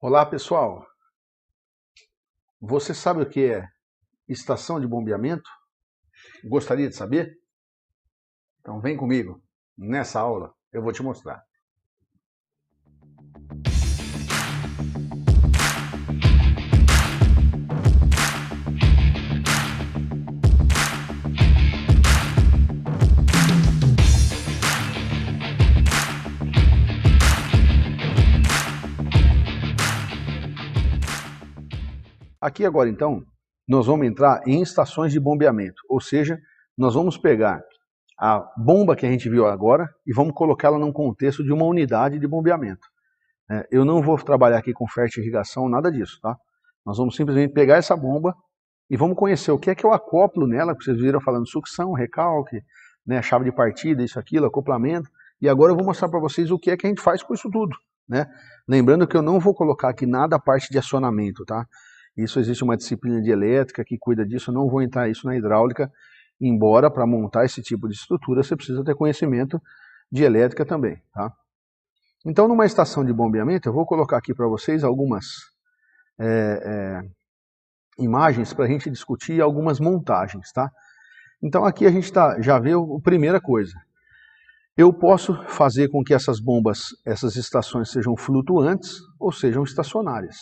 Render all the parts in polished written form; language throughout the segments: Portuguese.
Olá pessoal, você sabe o que é estação de bombeamento? Gostaria de saber? Então vem comigo, nessa aula eu vou te mostrar. Aqui agora então, nós vamos entrar em estações de bombeamento, ou seja, nós vamos pegar a bomba que a gente viu agora e vamos colocá-la num contexto de uma unidade de bombeamento. Eu não vou trabalhar aqui com fertirrigação, nada disso, tá? Nós vamos simplesmente pegar essa bomba e vamos conhecer o que é que eu acoplo nela, que vocês viram falando sucção, recalque, né, chave de partida, isso, aquilo, acoplamento. E agora eu vou mostrar para vocês o que é que a gente faz com isso tudo, né? Lembrando que eu não vou colocar aqui nada a parte de acionamento, tá? Isso existe uma disciplina de elétrica que cuida disso, eu não vou entrar isso na hidráulica, embora para montar esse tipo de estrutura você precisa ter conhecimento de elétrica também, tá? Então, numa estação de bombeamento, eu vou colocar aqui para vocês algumas imagens para a gente discutir algumas montagens, tá? Então, aqui a gente já vê a primeira coisa. Eu posso fazer com que essas bombas, essas estações sejam flutuantes ou sejam estacionárias.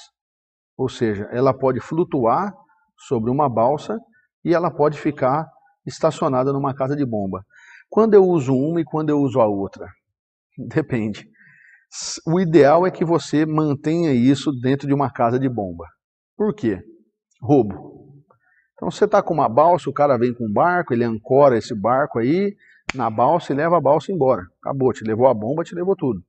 Ou seja, ela pode flutuar sobre uma balsa e ela pode ficar estacionada numa casa de bomba. Quando eu uso uma e quando eu uso a outra? Depende. O ideal é que você mantenha isso dentro de uma casa de bomba. Por quê? Roubo. Então você está com uma balsa, o cara vem com um barco, ele ancora esse barco aí na balsa e leva a balsa embora. Acabou, te levou a bomba, te levou tudo.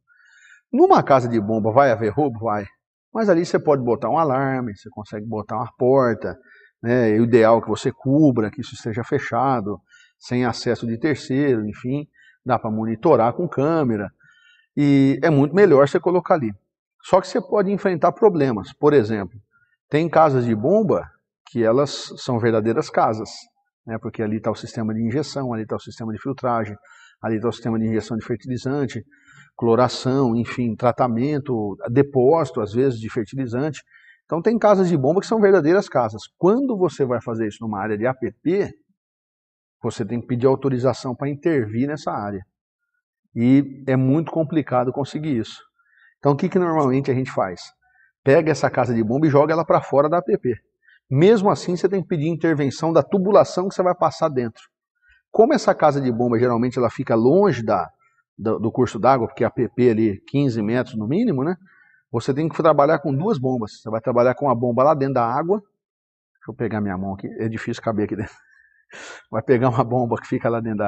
Numa casa de bomba vai haver roubo? Vai. Mas ali você pode botar um alarme, você consegue botar uma porta, né? O ideal é que você cubra, que isso esteja fechado, sem acesso de terceiro, enfim, dá para monitorar com câmera. E é muito melhor você colocar ali. Só que você pode enfrentar problemas. Por exemplo, tem casas de bomba que elas são verdadeiras casas, né? Porque ali está o sistema de injeção, ali está o sistema de filtragem, ali está o sistema de injeção de fertilizante, cloração, enfim, tratamento, depósito, às vezes, de fertilizante. Então tem casas de bomba que são verdadeiras casas. Quando você vai fazer isso numa área de APP, você tem que pedir autorização para intervir nessa área. E é muito complicado conseguir isso. Então o que normalmente a gente faz? Pega essa casa de bomba e joga ela para fora da APP. Mesmo assim você tem que pedir intervenção da tubulação que você vai passar dentro. Como essa casa de bomba geralmente ela fica longe do curso d'água, porque a APP ali 15 metros no mínimo, né? Você tem que trabalhar com duas bombas. Você vai trabalhar com a bomba lá dentro da água. Deixa eu pegar minha mão aqui, é difícil caber aqui dentro. Vai pegar uma bomba que fica lá dentro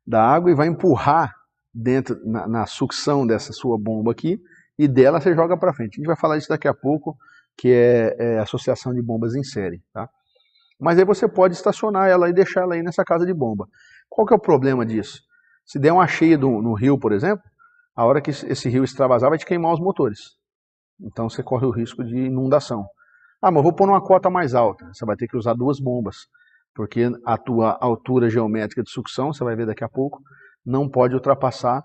da água e vai empurrar dentro na sucção dessa sua bomba aqui, e dela você joga para frente. A gente vai falar isso daqui a pouco, que é associação de bombas em série, tá? Mas aí você pode estacionar ela e deixar ela aí nessa casa de bomba. Qual que é o problema disso? Se der uma cheia no rio, por exemplo, a hora que esse rio extravasar vai te queimar os motores. Então você corre o risco de inundação. Ah, mas eu vou pôr uma cota mais alta. Você vai ter que usar duas bombas, porque a tua altura geométrica de sucção, você vai ver daqui a pouco, não pode ultrapassar,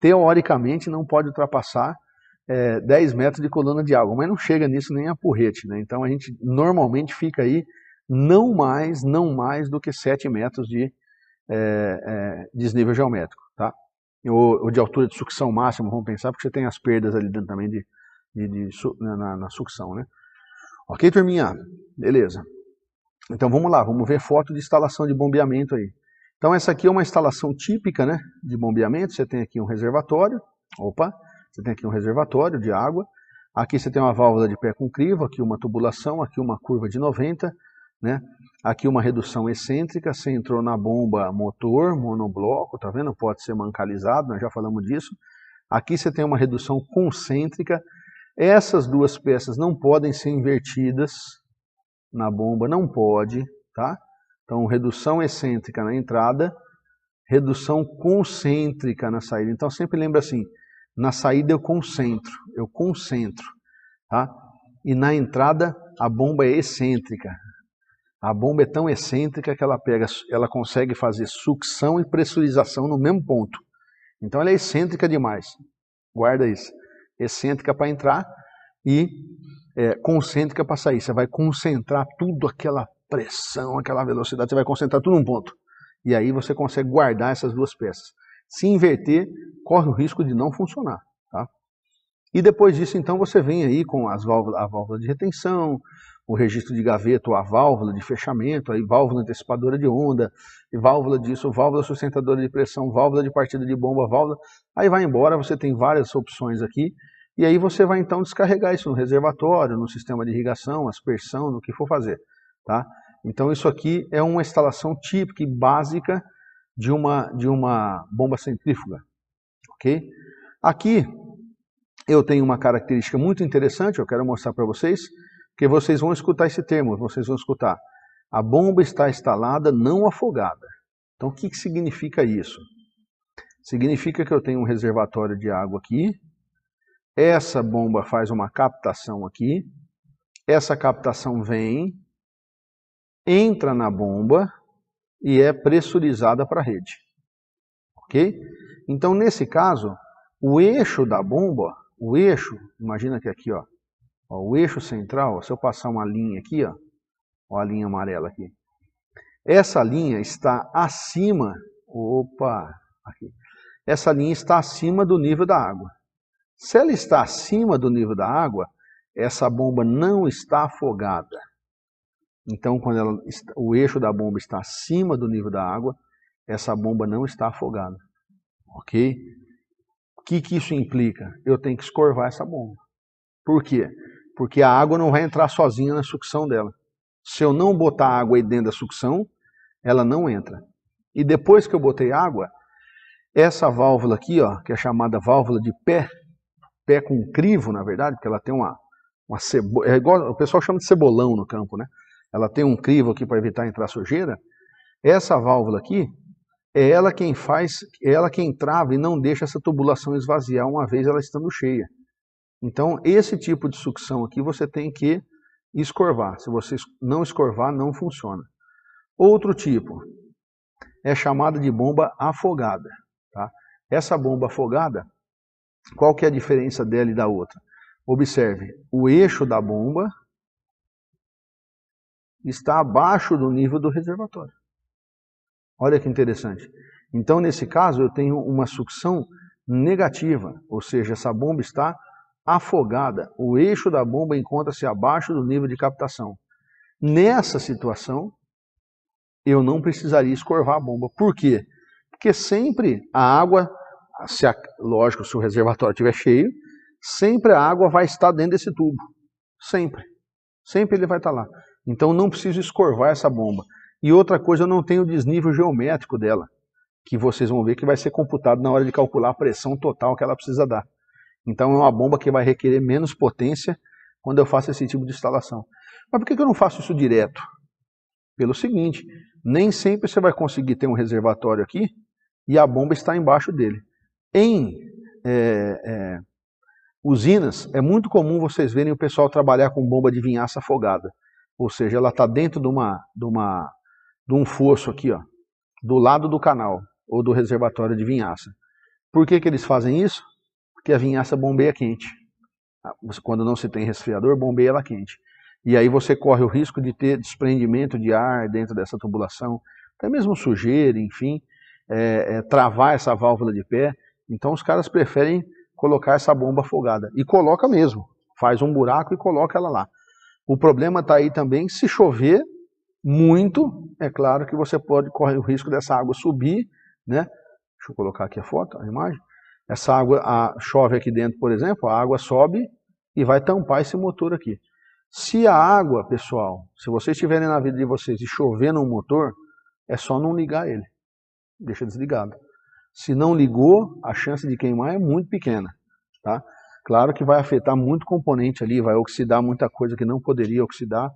teoricamente não pode ultrapassar 10 metros de coluna de água, mas não chega nisso nem a porrete, né? Então a gente normalmente fica aí não mais do que 7 metros de desnível geométrico, tá? Ou de altura de sucção máxima, vamos pensar, porque você tem as perdas ali dentro também na sucção, né? Ok, turminha? Beleza. Então vamos lá, vamos ver foto de instalação de bombeamento aí. Então essa aqui é uma instalação típica, né, de bombeamento. Você tem aqui um reservatório, você tem aqui um reservatório de água. Aqui você tem uma válvula de pé com crivo, aqui uma tubulação, aqui uma curva de 90, né? Aqui uma redução excêntrica, você entrou na bomba motor, monobloco, tá vendo? Pode ser mancalizado, nós já falamos disso. Aqui você tem uma redução concêntrica. Essas duas peças não podem ser invertidas na bomba, não pode, tá? Então, redução excêntrica na entrada, redução concêntrica na saída. Então, sempre lembra assim, na saída eu concentro, tá? E na entrada a bomba é excêntrica. A bomba é tão excêntrica que ela consegue fazer sucção e pressurização no mesmo ponto. Então ela é excêntrica demais. Guarda isso. Excêntrica para entrar, e concêntrica para sair. Você vai concentrar tudo, aquela pressão, aquela velocidade, você vai concentrar tudo num ponto. E aí você consegue guardar essas duas peças. Se inverter, corre o risco de não funcionar. Tá? E depois disso, então, você vem aí com a válvula de retenção, o registro de gaveta ou a válvula de fechamento, aí válvula antecipadora de onda, e válvula disso, válvula sustentadora de pressão, válvula de partida de bomba, válvula. Aí vai embora, você tem várias opções aqui, e aí você vai então descarregar isso no reservatório, no sistema de irrigação, aspersão, no que for fazer. Tá? Então isso aqui é uma instalação típica e básica de uma bomba centrífuga. Okay? Aqui eu tenho uma característica muito interessante, eu quero mostrar para vocês, que vocês vão escutar esse termo, vocês vão escutar. A bomba está instalada não afogada. Então o que significa isso? Significa que eu tenho um reservatório de água aqui, essa bomba faz uma captação aqui, essa captação vem, entra na bomba e é pressurizada para a rede. Ok? Então nesse caso, o eixo da bomba, o eixo, imagina que aqui, ó, o eixo central, se eu passar uma linha aqui, ó, a linha amarela aqui, essa linha está acima, aqui, essa linha está acima do nível da água. Se ela está acima do nível da água, essa bomba não está afogada. Então, quando o eixo da bomba está acima do nível da água, essa bomba não está afogada. Ok? O que isso implica? Eu tenho que escorvar essa bomba. Por quê? Porque a água não vai entrar sozinha na sucção dela. Se eu não botar água aí dentro da sucção, ela não entra. E depois que eu botei água, essa válvula aqui, ó, que é chamada válvula de pé com crivo, na verdade, porque ela tem uma cebola, é igual, o pessoal chama de cebolão no campo, né? Ela tem um crivo aqui para evitar entrar sujeira. Essa válvula aqui, é ela quem trava e não deixa essa tubulação esvaziar uma vez ela estando cheia. Então, esse tipo de sucção aqui você tem que escorvar. Se você não escorvar, não funciona. Outro tipo é chamada de bomba afogada. Tá? Essa bomba afogada, qual que é a diferença dela e da outra? Observe, o eixo da bomba está abaixo do nível do reservatório. Olha que interessante. Então, nesse caso, eu tenho uma sucção negativa, ou seja, essa bomba está afogada. O eixo da bomba encontra-se abaixo do nível de captação. Nessa situação, eu não precisaria escorvar a bomba. Por quê? Porque sempre a água, lógico, se o reservatório estiver cheio, sempre a água vai estar dentro desse tubo. Sempre. Sempre ele vai estar lá. Então não preciso escorvar essa bomba. E outra coisa, eu não tenho o desnível geométrico dela, que vocês vão ver que vai ser computado na hora de calcular a pressão total que ela precisa dar. Então é uma bomba que vai requerer menos potência quando eu faço esse tipo de instalação. Mas por que eu não faço isso direto? Pelo seguinte, nem sempre você vai conseguir ter um reservatório aqui e a bomba está embaixo dele. Em usinas, é muito comum vocês verem o pessoal trabalhar com bomba de vinhaça afogada. Ou seja, ela está dentro de um fosso aqui, ó, do lado do canal, ou do reservatório de vinhaça. Por que eles fazem isso? Porque a vinhaça bombeia quente. Quando não se tem resfriador, bombeia ela quente. E aí você corre o risco de ter desprendimento de ar dentro dessa tubulação, até mesmo sujeira, enfim, travar essa válvula de pé. Então os caras preferem colocar essa bomba afogada. E coloca mesmo, faz um buraco e coloca ela lá. O problema está aí também, se chover muito, é claro que você pode correr o risco dessa água subir, né? Deixa eu colocar aqui a foto, a imagem. Essa água chove aqui dentro, por exemplo, a água sobe e vai tampar esse motor aqui. Se a água, pessoal, se vocês estiverem na vida de vocês e chover no motor, é só não ligar ele. Deixa desligado. Se não ligou, a chance de queimar é muito pequena. Tá? Claro que vai afetar muito componente ali, vai oxidar muita coisa que não poderia oxidar.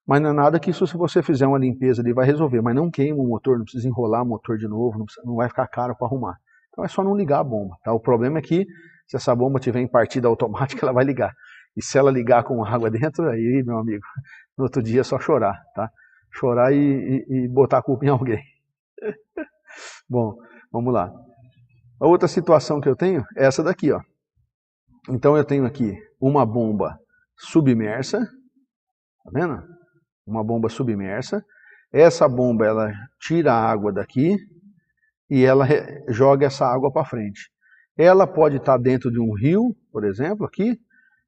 Mas não é nada que isso, se você fizer uma limpeza ali, vai resolver. Mas não queima o motor, não precisa enrolar o motor de novo, não vai ficar caro para arrumar. Então é só não ligar a bomba. Tá? O problema é que se essa bomba tiver em partida automática, ela vai ligar. E se ela ligar com água dentro, aí, meu amigo, no outro dia é só chorar. Tá? Chorar e botar a culpa em alguém. Bom, vamos lá. A outra situação que eu tenho é essa daqui, ó. Então eu tenho aqui uma bomba submersa, tá vendo? Uma bomba submersa. Essa bomba ela tira a água daqui e ela joga essa água para frente. Ela pode estar dentro de um rio, por exemplo, aqui,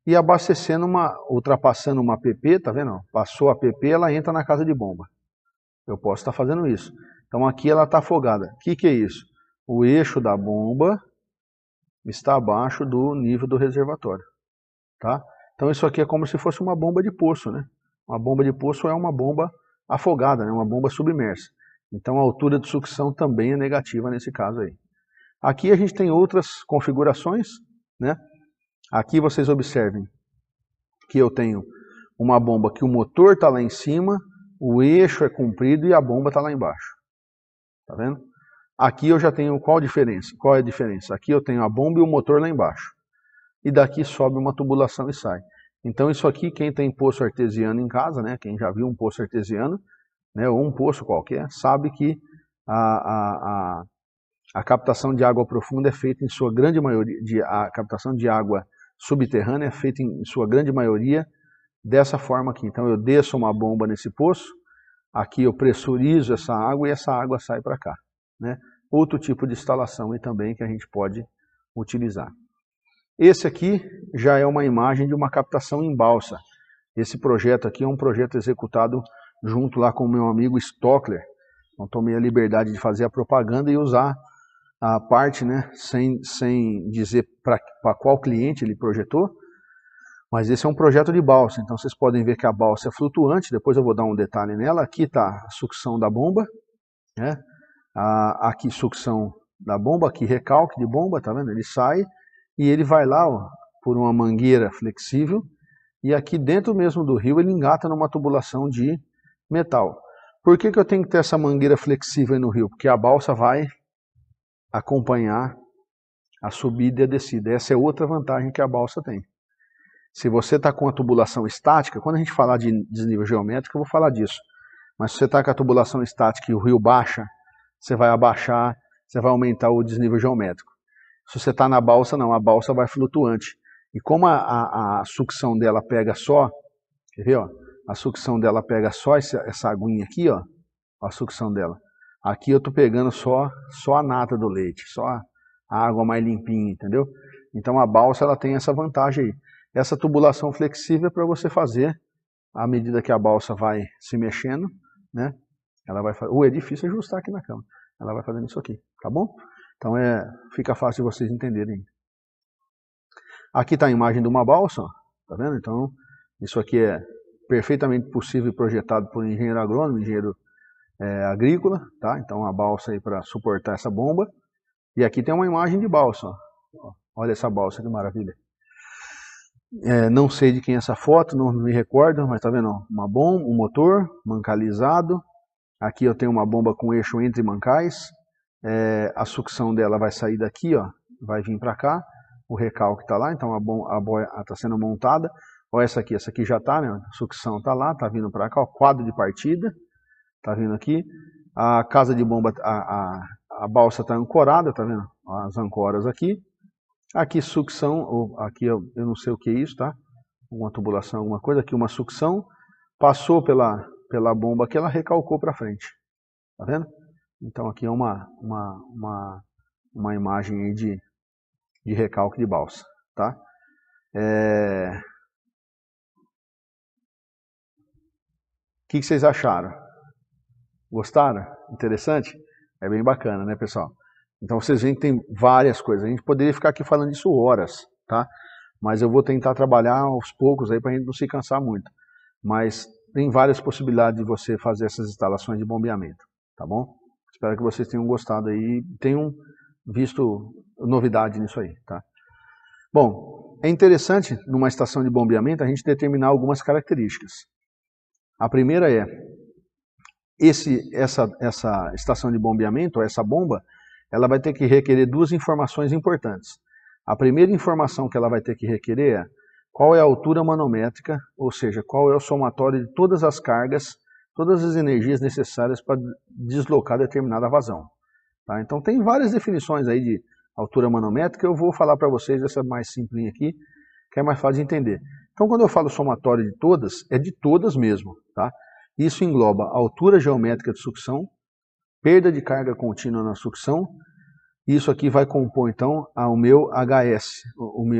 e abastecendo ultrapassando uma PP, tá vendo? Passou a PP, ela entra na casa de bomba. Eu posso estar fazendo isso. Então aqui ela está afogada. O que é isso? O eixo da bomba está abaixo do nível do reservatório, tá? Então isso aqui é como se fosse uma bomba de poço, né? Uma bomba de poço é uma bomba afogada, né? Uma bomba submersa. Então a altura de sucção também é negativa nesse caso aí. Aqui a gente tem outras configurações, né? Aqui vocês observem que eu tenho uma bomba que o motor está lá em cima, o eixo é comprido e a bomba está lá embaixo. Tá vendo? Aqui eu já tenho qual diferença? Qual é a diferença? Aqui eu tenho a bomba e o motor lá embaixo. E daqui sobe uma tubulação e sai. Então isso aqui, quem tem poço artesiano em casa, né? Quem já viu um poço artesiano, né? Ou um poço qualquer, sabe que a captação de água profunda é feita em sua grande maioria, a captação de água subterrânea é feita em sua grande maioria dessa forma aqui. Então eu desço uma bomba nesse poço, aqui eu pressurizo essa água e essa água sai para cá, né? Outro tipo de instalação aí também que a gente pode utilizar. Esse aqui já é uma imagem de uma captação em balsa. Esse projeto aqui é um projeto executado junto lá com o meu amigo Stockler. Então tomei a liberdade de fazer a propaganda e usar a parte, né, sem dizer para qual cliente ele projetou, mas esse é um projeto de balsa, então vocês podem ver que a balsa é flutuante, depois eu vou dar um detalhe nela. Aqui está a sucção da bomba, né? Aqui sucção da bomba, aqui recalque de bomba, tá vendo? Ele sai e ele vai lá, ó, por uma mangueira flexível, e aqui dentro mesmo do rio ele engata numa tubulação de metal. Por que eu tenho que ter essa mangueira flexível aí no rio? Porque a balsa vai acompanhar a subida e a descida. Essa é outra vantagem que a balsa tem. Se você está com a tubulação estática, quando a gente falar de desnível geométrico, eu vou falar disso. Mas se você está com a tubulação estática e o rio baixa, você vai abaixar, você vai aumentar o desnível geométrico. Se você está na balsa, não, a balsa vai flutuante. E como a sucção dela pega só, quer ver, ó? A sucção dela pega só essa aguinha aqui, ó, a sucção dela. Aqui eu estou pegando só a nata do leite, só a água mais limpinha, entendeu? Então a balsa ela tem essa vantagem aí. Essa tubulação flexível é para você fazer à medida que a balsa vai se mexendo, né? Ela vai fazer. É difícil ajustar aqui na cama. Ela vai fazendo isso aqui, tá bom? Então fica fácil de vocês entenderem. Aqui está a imagem de uma balsa, ó, tá vendo? Então isso aqui é perfeitamente possível e projetado por um engenheiro agrônomo, engenheiro agrícola, tá? Então a balsa aí para suportar essa bomba. E aqui tem uma imagem de balsa, ó. Olha essa balsa, que maravilha. Não sei de quem é essa foto, não me recordo, mas tá vendo? Uma bomba, um motor mancalizado. Aqui eu tenho uma bomba com eixo entre mancais. A sucção dela vai sair daqui, ó, vai vir para cá. O recalque está lá, então a boia está sendo montada. Olha essa aqui já está, né? A sucção está lá, está vindo para cá, o quadro de partida. Tá vendo aqui? A casa de bomba, a balsa está ancorada, tá vendo? As ancoras aqui. Aqui sucção, aqui eu não sei o que é isso, tá? Uma tubulação, alguma coisa. Aqui uma sucção, passou pela bomba que ela recalcou para frente. Tá vendo? Então aqui é uma imagem aí de recalque de balsa, tá? O que vocês acharam? Gostaram? Interessante? É bem bacana, né, pessoal? Então vocês veem que tem várias coisas. A gente poderia ficar aqui falando disso horas, tá? Mas eu vou tentar trabalhar aos poucos aí para a gente não se cansar muito. Mas tem várias possibilidades de você fazer essas instalações de bombeamento, tá bom? Espero que vocês tenham gostado aí e tenham visto novidade nisso aí, tá? Bom, é interessante numa estação de bombeamento a gente determinar algumas características. A primeira é essa estação de bombeamento, essa bomba, ela vai ter que requerer duas informações importantes. A primeira informação que ela vai ter que requerer é qual é a altura manométrica, ou seja, qual é o somatório de todas as cargas, todas as energias necessárias para deslocar determinada vazão. Tá? Então tem várias definições aí de altura manométrica, eu vou falar para vocês essa mais simples aqui, que é mais fácil de entender. Então, quando eu falo somatório de todas, é de todas mesmo, tá? Isso engloba altura geométrica de sucção, perda de carga contínua na sucção. Isso aqui vai compor, então, o meu HS,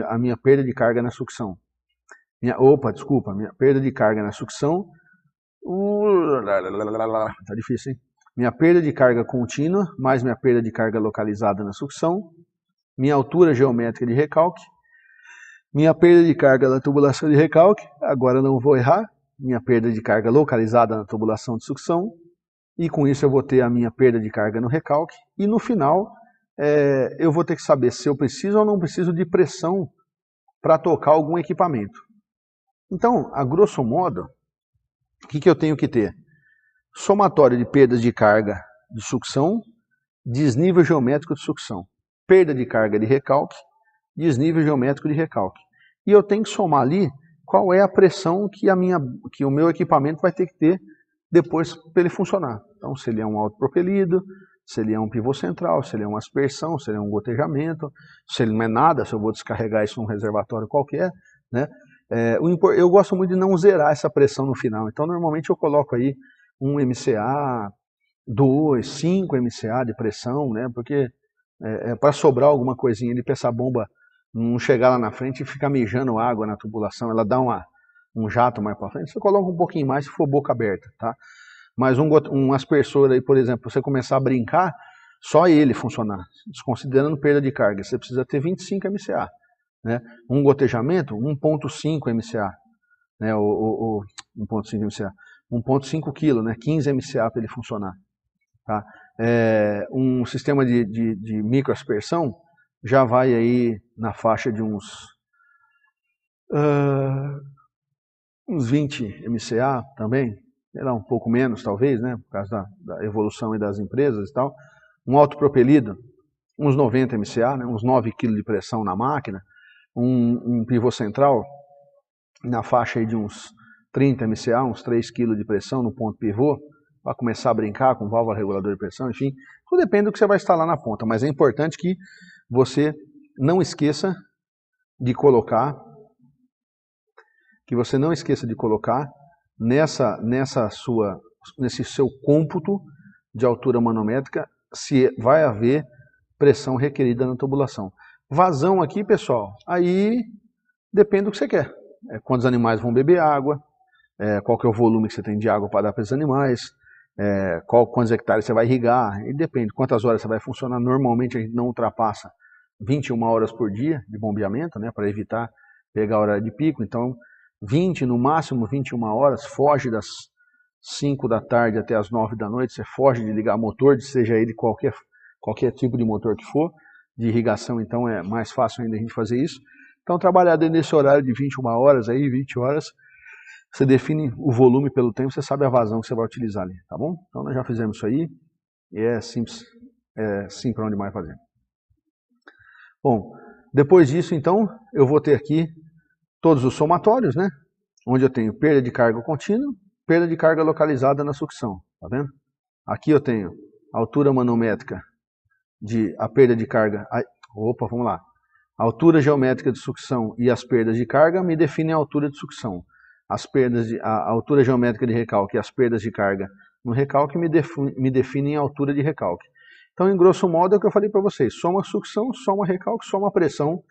a minha perda de carga na sucção. Minha perda de carga na sucção. Tá difícil, hein? Minha perda de carga contínua, mais minha perda de carga localizada na sucção. Minha altura geométrica de recalque. Minha perda de carga na tubulação de recalque. Agora não vou errar. Minha perda de carga localizada na tubulação de sucção. E com isso eu vou ter a minha perda de carga no recalque. E no final, eu vou ter que saber se eu preciso ou não preciso de pressão para tocar algum equipamento. Então, a grosso modo, o que eu tenho que ter? Somatório de perdas de carga de sucção, desnível geométrico de sucção. Perda de carga de recalque, desnível geométrico de recalque. E eu tenho que somar ali qual é a pressão que o meu equipamento vai ter que ter depois para ele funcionar. Então, se ele é um autopropelido, se ele é um pivô central, se ele é uma aspersão, se ele é um gotejamento, se ele não é nada, se eu vou descarregar isso num reservatório qualquer, né? Eu gosto muito de não zerar essa pressão no final. Então, normalmente eu coloco aí 1 MCA, 2, 5 MCA de pressão, né? Porque para sobrar alguma coisinha ali, para essa bomba não chegar lá na frente e ficar mijando água na tubulação, ela dá um jato mais para frente, você coloca um pouquinho mais se for boca aberta, tá? Mas um aspersor aí, por exemplo, você começar a brincar, só ele funcionar, desconsiderando perda de carga, você precisa ter 25 MCA. Né? Um gotejamento, 1.5 MCA, né? 1.5 MCA, 1.5 kg, né? 15 MCA para ele funcionar. Tá? Um sistema de microaspersão já vai aí na faixa de uns 20 MCA também, sei lá, um pouco menos talvez, né? Por causa da evolução e das empresas e tal. Um autopropelido, uns 90 MCA, né? Uns 9 kg de pressão na máquina. Um pivô central na faixa aí de uns 30 MCA, uns 3 kg de pressão no ponto pivô, para começar a brincar com válvula reguladora de pressão, enfim, tudo depende do que você vai instalar na ponta, mas é importante que você não esqueça de colocar, nesse seu cômputo de altura manométrica, se vai haver pressão requerida na tubulação. Vazão aqui, pessoal, aí depende do que você quer. Quantos animais vão beber água, qual que é o volume que você tem de água para dar para esses animais, quantos hectares você vai irrigar, e depende quantas horas você vai funcionar. Normalmente a gente não ultrapassa 21 horas por dia de bombeamento, né, para evitar pegar a hora de pico. Então 20, no máximo 21 horas, foge das 5 da tarde até as 9 da noite, você foge de ligar motor, seja ele qualquer tipo de motor que for, de irrigação, então é mais fácil ainda a gente fazer isso. Então trabalhar dentro desse horário de 21 horas, aí 20 horas, você define o volume pelo tempo, você sabe a vazão que você vai utilizar ali, tá bom? Então nós já fizemos isso aí, e é simples, para onde mais fazer. Bom, depois disso então, eu vou ter aqui todos os somatórios, né? Onde eu tenho perda de carga contínua, perda de carga localizada na sucção, tá vendo? Aqui eu tenho altura manométrica a perda de carga, vamos lá. A altura geométrica de sucção e as perdas de carga me definem a altura de sucção. A altura geométrica de recalque e as perdas de carga no recalque me definem a altura de recalque. Então, em grosso modo, é o que eu falei para vocês. Soma sucção, soma recalque, soma pressão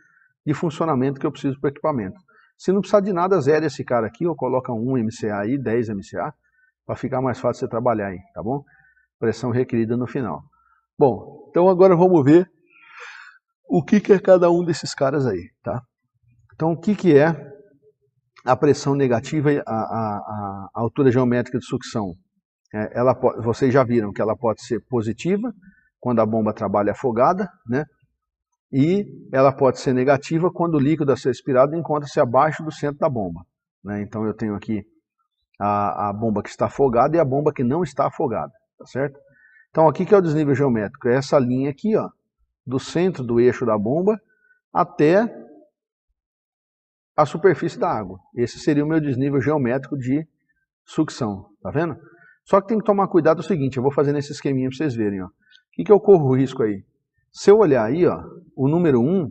de funcionamento que eu preciso para o equipamento. Se não precisar de nada, zero esse cara aqui, ou coloca 1 MCA aí, 10 MCA, para ficar mais fácil você trabalhar aí, tá bom? Pressão requerida no final. Bom, então agora vamos ver o que é cada um desses caras aí, tá? Então, o que é a pressão negativa, a altura geométrica de sucção? Vocês já viram que ela pode ser positiva, quando a bomba trabalha afogada, né? E ela pode ser negativa quando o líquido a ser expirado encontra-se abaixo do centro da bomba, né? Então eu tenho aqui a bomba que está afogada e a bomba que não está afogada, tá certo? Então aqui que é o desnível geométrico, é essa linha aqui, ó, do centro do eixo da bomba até a superfície da água. Esse seria o meu desnível geométrico de sucção, tá vendo? Só que tem que tomar cuidado o seguinte, eu vou fazer nesse esqueminha para vocês verem, ó. O que eu corro o risco aí? Se eu olhar aí, ó, o número 1,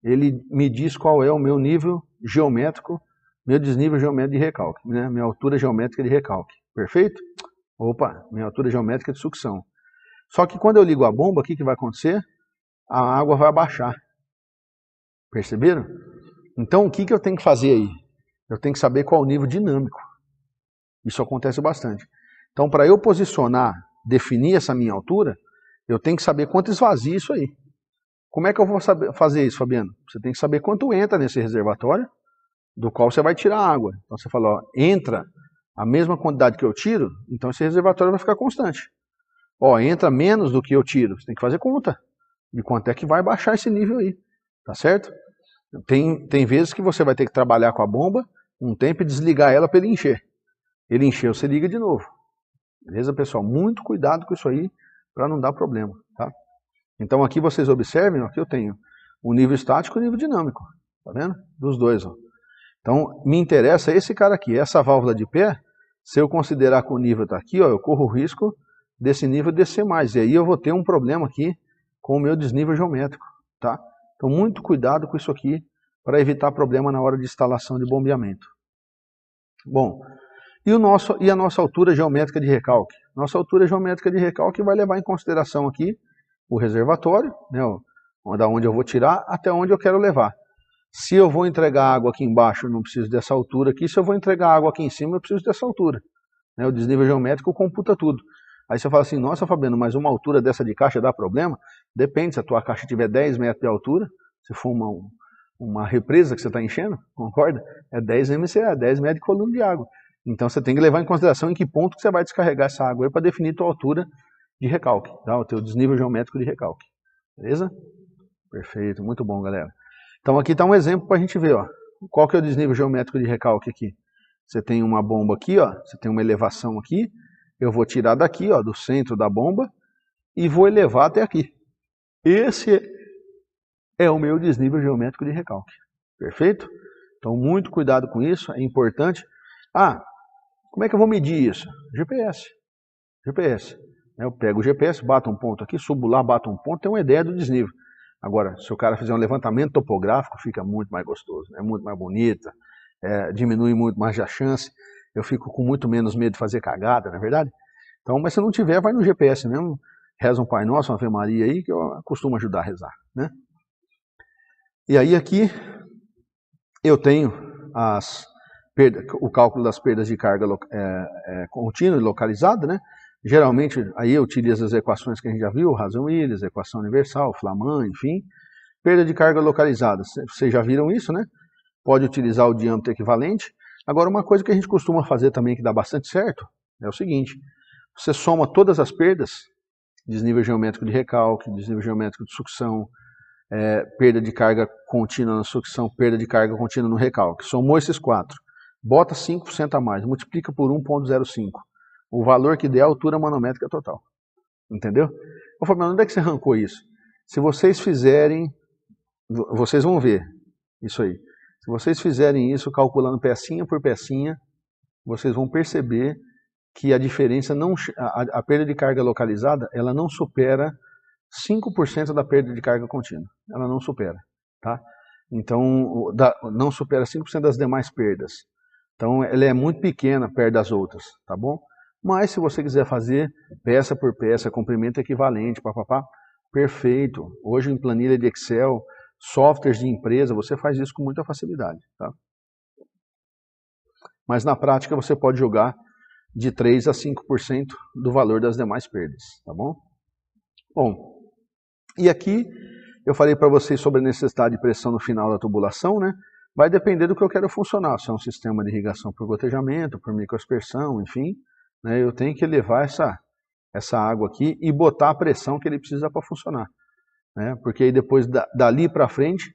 ele me diz qual é o meu nível geométrico, meu desnível geométrico de recalque, né? Minha altura geométrica de recalque. Perfeito? Opa, minha altura geométrica de sucção. Só que quando eu ligo a bomba, o que vai acontecer? A água vai abaixar. Perceberam? Então, o que eu tenho que fazer aí? Eu tenho que saber qual é o nível dinâmico. Isso acontece bastante. Então, para eu posicionar, definir essa minha altura, eu tenho que saber quanto esvazia isso aí. Como é que eu vou fazer isso, Fabiano? Você tem que saber quanto entra nesse reservatório, do qual você vai tirar a água. Então você fala, ó, entra a mesma quantidade que eu tiro, então esse reservatório vai ficar constante. Ó, entra menos do que eu tiro, você tem que fazer conta de quanto é que vai baixar esse nível aí, tá certo? Tem vezes que você vai ter que trabalhar com a bomba um tempo e desligar ela para ele encher. Ele encheu, você liga de novo. Beleza, pessoal? Muito cuidado com isso aí para não dar problema, tá? Então aqui vocês observem, aqui eu tenho o nível estático e o nível dinâmico, tá vendo? Dos dois, ó. Então me interessa esse cara aqui, essa válvula de pé, se eu considerar que o nível está aqui, ó, eu corro o risco desse nível descer mais, e aí eu vou ter um problema aqui com o meu desnível geométrico, tá? Então muito cuidado com isso aqui para evitar problema na hora de instalação de bombeamento. Bom, e a nossa altura geométrica de recalque? Nossa altura geométrica de recalque vai levar em consideração aqui o reservatório, né, da onde eu vou tirar até onde eu quero levar. Se eu vou entregar água aqui embaixo, eu não preciso dessa altura aqui. Se eu vou entregar água aqui em cima, eu preciso dessa altura. Né, o desnível geométrico computa tudo. Aí você fala assim, nossa Fabiano, mas uma altura dessa de caixa dá problema? Depende, se a tua caixa tiver 10 metros de altura, se for uma represa que você está enchendo, concorda? É 10 MCA, 10 metros de coluna de água. Então você tem que levar em consideração em que ponto que você vai descarregar essa água para definir a tua altura de recalque, tá? O teu desnível geométrico de recalque. Beleza? Perfeito, muito bom, galera. Então aqui está um exemplo para a gente ver, ó. Qual que é o desnível geométrico de recalque aqui? Você tem uma bomba aqui, ó, você tem uma elevação aqui, eu vou tirar daqui, ó, do centro da bomba, e vou elevar até aqui. Esse é o meu desnível geométrico de recalque. Perfeito? Então muito cuidado com isso, é importante. Ah, como é que eu vou medir isso? GPS. GPS. Eu pego o GPS, bato um ponto aqui, subo lá, bato um ponto, tem uma ideia do desnível. Agora, se o cara fizer um levantamento topográfico, fica muito mais gostoso, é muito mais bonita, diminui muito mais a chance, eu fico com muito menos medo de fazer cagada, não é verdade? Então, mas se não tiver, vai no GPS mesmo, reza um Pai Nosso, uma Ave Maria aí, que eu costumo ajudar a rezar, né? E aí aqui eu tenho o cálculo das perdas de carga contínua e localizada, né? Geralmente, aí eu utilizo as equações que a gente já viu, Rason-Willis, equação universal, Flaman, enfim. Perda de carga localizada, vocês já viram isso, né? Pode utilizar o diâmetro equivalente. Agora, uma coisa que a gente costuma fazer também que dá bastante certo, é o seguinte, você soma todas as perdas, desnível geométrico de recalque, desnível geométrico de sucção, perda de carga contínua na sucção, perda de carga contínua no recalque. Somou esses 4, bota 5% a mais, multiplica por 1,05. O valor que der é a altura manométrica total. Entendeu? Ô Fabiano, onde é que você arrancou isso? Se vocês fizerem, vocês vão ver isso aí. Se vocês fizerem isso calculando pecinha por pecinha, vocês vão perceber que a diferença, a perda de carga localizada, ela não supera 5% da perda de carga contínua. Ela não supera, tá? Então, não supera 5% das demais perdas. Então, ela é muito pequena perto das outras, tá bom? Mas se você quiser fazer peça por peça, comprimento equivalente, papapá, perfeito. Hoje em planilha de Excel, softwares de empresa, você faz isso com muita facilidade, tá? Mas na prática você pode jogar de 3 a 5% do valor das demais perdas, tá bom? Bom, e aqui eu falei para vocês sobre a necessidade de pressão no final da tubulação, né? Vai depender do que eu quero funcionar, se é um sistema de irrigação por gotejamento, por microaspersão, enfim, né? Eu tenho que levar essa água aqui e botar a pressão que ele precisa para funcionar, né? Porque aí depois dali para frente,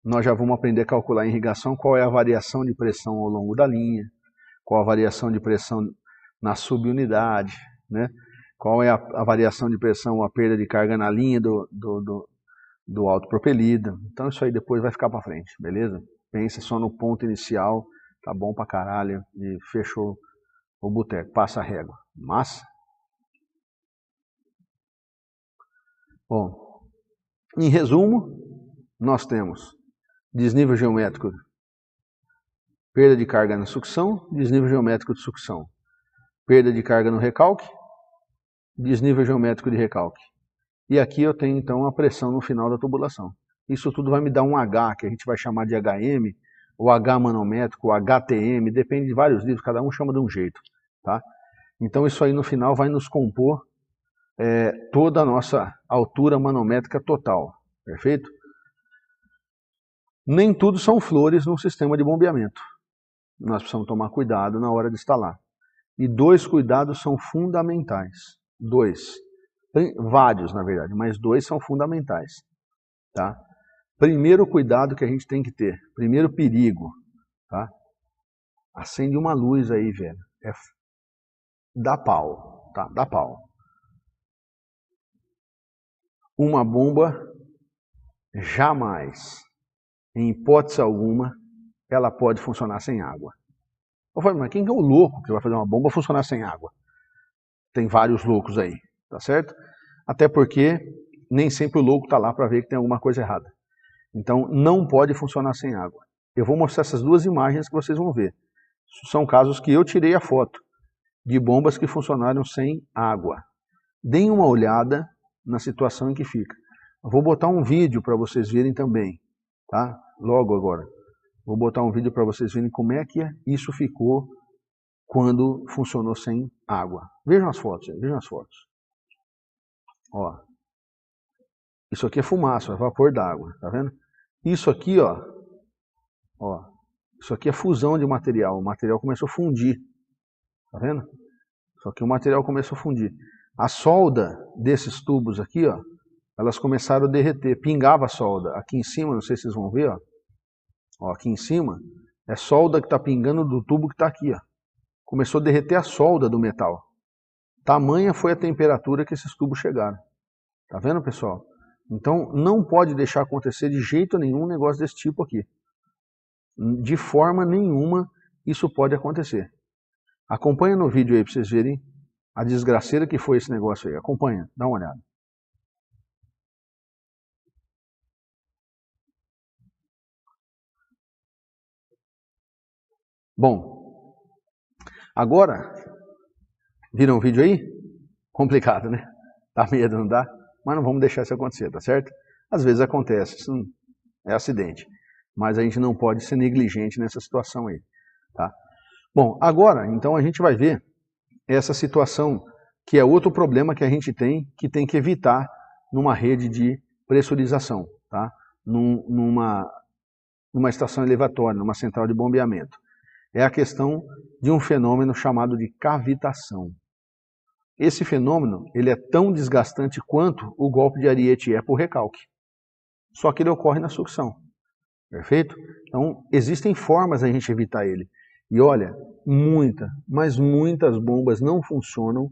nós já vamos aprender a calcular em irrigação qual é a variação de pressão ao longo da linha, qual a variação de pressão na subunidade, né? Qual é a variação de pressão, a perda de carga na linha do autopropelido. Então isso aí depois vai ficar para frente, beleza? Pensa só no ponto inicial, tá bom pra caralho, e fechou o boteco, passa a régua. Massa? Bom, Em resumo, nós temos desnível geométrico, perda de carga na sucção, desnível geométrico de sucção, perda de carga no recalque, desnível geométrico de recalque. E aqui eu tenho então a pressão no final da tubulação. Isso tudo vai me dar um H, que a gente vai chamar de HM, ou H manométrico, ou HTM, depende de vários livros, cada um chama de um jeito. Tá? Então isso aí no final vai nos compor toda a nossa altura manométrica total. Perfeito? Nem tudo são flores no sistema de bombeamento. Nós precisamos tomar cuidado na hora de instalar. E 2 cuidados são fundamentais. 2. Tem vários, na verdade, mas 2 são fundamentais. Tá? Primeiro cuidado que a gente tem que ter, primeiro perigo, tá? Acende uma luz aí, velho. Dá pau, tá? Dá pau. Uma bomba, jamais, em hipótese alguma, ela pode funcionar sem água. Eu falei, mas quem é o louco que vai fazer uma bomba funcionar sem água? Tem vários loucos aí, tá certo? Até porque nem sempre o louco está lá para ver que tem alguma coisa errada. Então não pode funcionar sem água. Eu vou mostrar essas 2 imagens que vocês vão ver. São casos que eu tirei a foto de bombas que funcionaram sem água. Deem uma olhada na situação em que fica. Eu vou botar um vídeo para vocês verem também, tá? Logo agora. Vou botar um vídeo para vocês verem como é que isso ficou quando funcionou sem água. Vejam as fotos aí, vejam as fotos. Ó. Isso aqui é fumaça, é vapor d'água, tá vendo? Isso aqui, ó, isso aqui é fusão de material. O material começou a fundir, tá vendo? Só que o material começou a fundir. A solda desses tubos aqui, ó, elas começaram a derreter, pingava a solda. Aqui em cima, não sei se vocês vão ver, ó, aqui em cima, é solda que está pingando do tubo que está aqui, ó. Começou a derreter a solda do metal. Tamanha foi a temperatura que esses tubos chegaram. Tá vendo, pessoal? Então, não pode deixar acontecer de jeito nenhum um negócio desse tipo aqui. De forma nenhuma, isso pode acontecer. Acompanha no vídeo aí para vocês verem a desgraceira que foi esse negócio aí. Acompanha, dá uma olhada. Bom, agora, viram o vídeo aí? Complicado, né? Dá medo, não dá? Mas não vamos deixar isso acontecer, tá certo? Às vezes acontece, isso é acidente. Mas a gente não pode ser negligente nessa situação aí, tá? Bom, agora, então a gente vai ver essa situação, que é outro problema que a gente tem que evitar numa rede de pressurização, tá? Numa estação elevatória, numa central de bombeamento. É a questão de um fenômeno chamado de cavitação. Esse fenômeno ele é tão desgastante quanto o golpe de ariete é por recalque. Só que ele ocorre na sucção. Perfeito? Então, existem formas de a gente evitar ele. E olha, mas muitas bombas não funcionam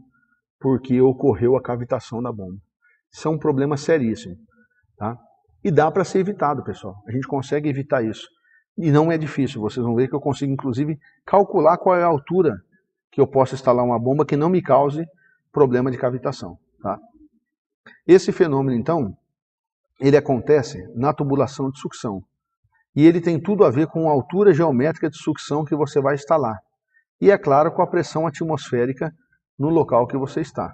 porque ocorreu a cavitação da bomba. Isso é um problema seríssimo. Tá? E dá para ser evitado, pessoal. A gente consegue evitar isso. E não é difícil. Vocês vão ver que eu consigo, inclusive, calcular qual é a altura que eu posso instalar uma bomba que não me cause problema de cavitação. Tá? Esse fenômeno, então, ele acontece na tubulação de sucção. E ele tem tudo a ver com a altura geométrica de sucção que você vai instalar. E, é claro, com a pressão atmosférica no local que você está.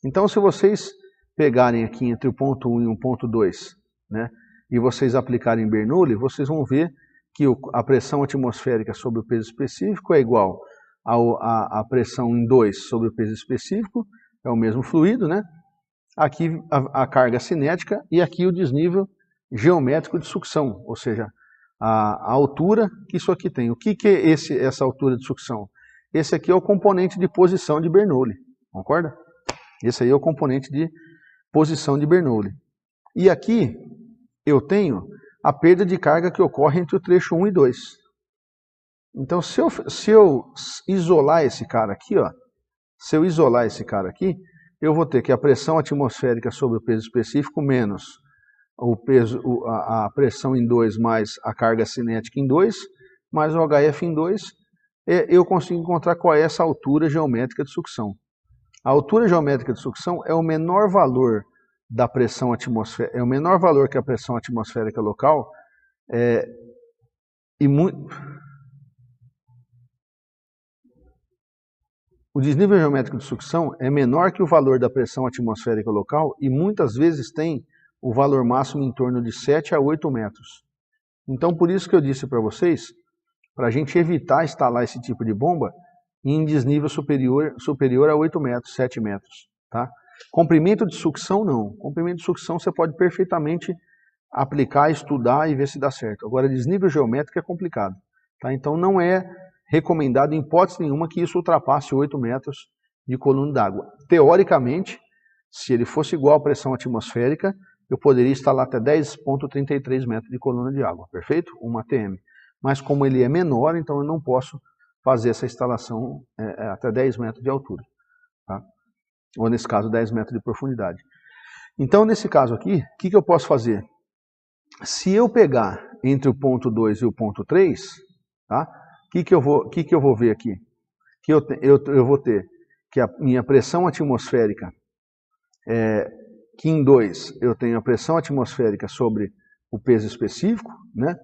Então, se vocês pegarem aqui entre o ponto 1 e o ponto 2, né, e vocês aplicarem Bernoulli, vocês vão ver que a pressão atmosférica sobre o peso específico é igual a pressão em 2 sobre o peso específico, é o mesmo fluido, né? Aqui a carga cinética e aqui o desnível geométrico de sucção, ou seja, a altura que isso aqui tem. O que é essa altura de sucção? Esse aqui é o componente de posição de Bernoulli, concorda? Esse aí é o componente de posição de Bernoulli. E aqui eu tenho a perda de carga que ocorre entre o trecho 1 e 2. Então, se eu isolar esse cara aqui, ó, eu vou ter que a pressão atmosférica sobre o peso específico menos a pressão em 2 mais a carga cinética em 2, mais o HF em 2, eu consigo encontrar qual é essa altura geométrica de sucção. A altura geométrica de sucção é o menor valor da pressão atmosférica, é o menor valor que a pressão atmosférica local, o desnível geométrico de sucção é menor que o valor da pressão atmosférica local e muitas vezes tem o valor máximo em torno de 7 a 8 metros. Então, por isso que eu disse para vocês, para a gente evitar instalar esse tipo de bomba em desnível superior a 8 metros, 7 metros. Tá? Comprimento de sucção, não. Comprimento de sucção você pode perfeitamente aplicar, estudar e ver se dá certo. Agora, desnível geométrico é complicado. Tá? Então, não é recomendado em hipótese nenhuma que isso ultrapasse 8 metros de coluna d'água. Teoricamente, se ele fosse igual à pressão atmosférica, eu poderia instalar até 10,33 metros de coluna de água, perfeito? Uma ATM. Mas como ele é menor, então eu não posso fazer essa instalação até 10 metros de altura. Tá? Ou nesse caso, 10 metros de profundidade. Então, nesse caso aqui, o que eu posso fazer? Se eu pegar entre o ponto 2 e o ponto 3, tá? O que eu vou ver aqui? Que eu vou ter que a minha pressão atmosférica, que em 2 eu tenho a pressão atmosférica sobre o peso específico, né?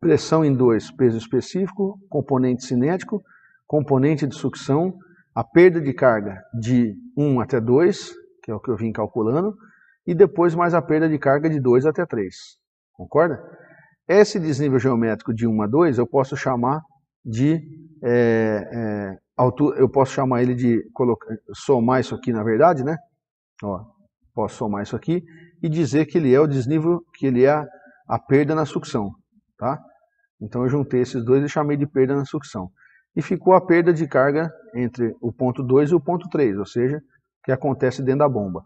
Pressão em 2, peso específico, componente cinético, componente de sucção, a perda de carga de 1 até 2, que é o que eu vim calculando, e depois mais a perda de carga de 2 até 3. Concorda? Esse desnível geométrico de 1 a 2 eu posso chamar de altura, eu posso chamar ele de somar isso aqui, na verdade, né? Ó, posso somar isso aqui e dizer que ele é o desnível, que ele é a perda na sucção, tá? Então eu juntei esses dois e chamei de perda na sucção. E ficou a perda de carga entre o ponto 2 e o ponto 3, ou seja, que acontece dentro da bomba.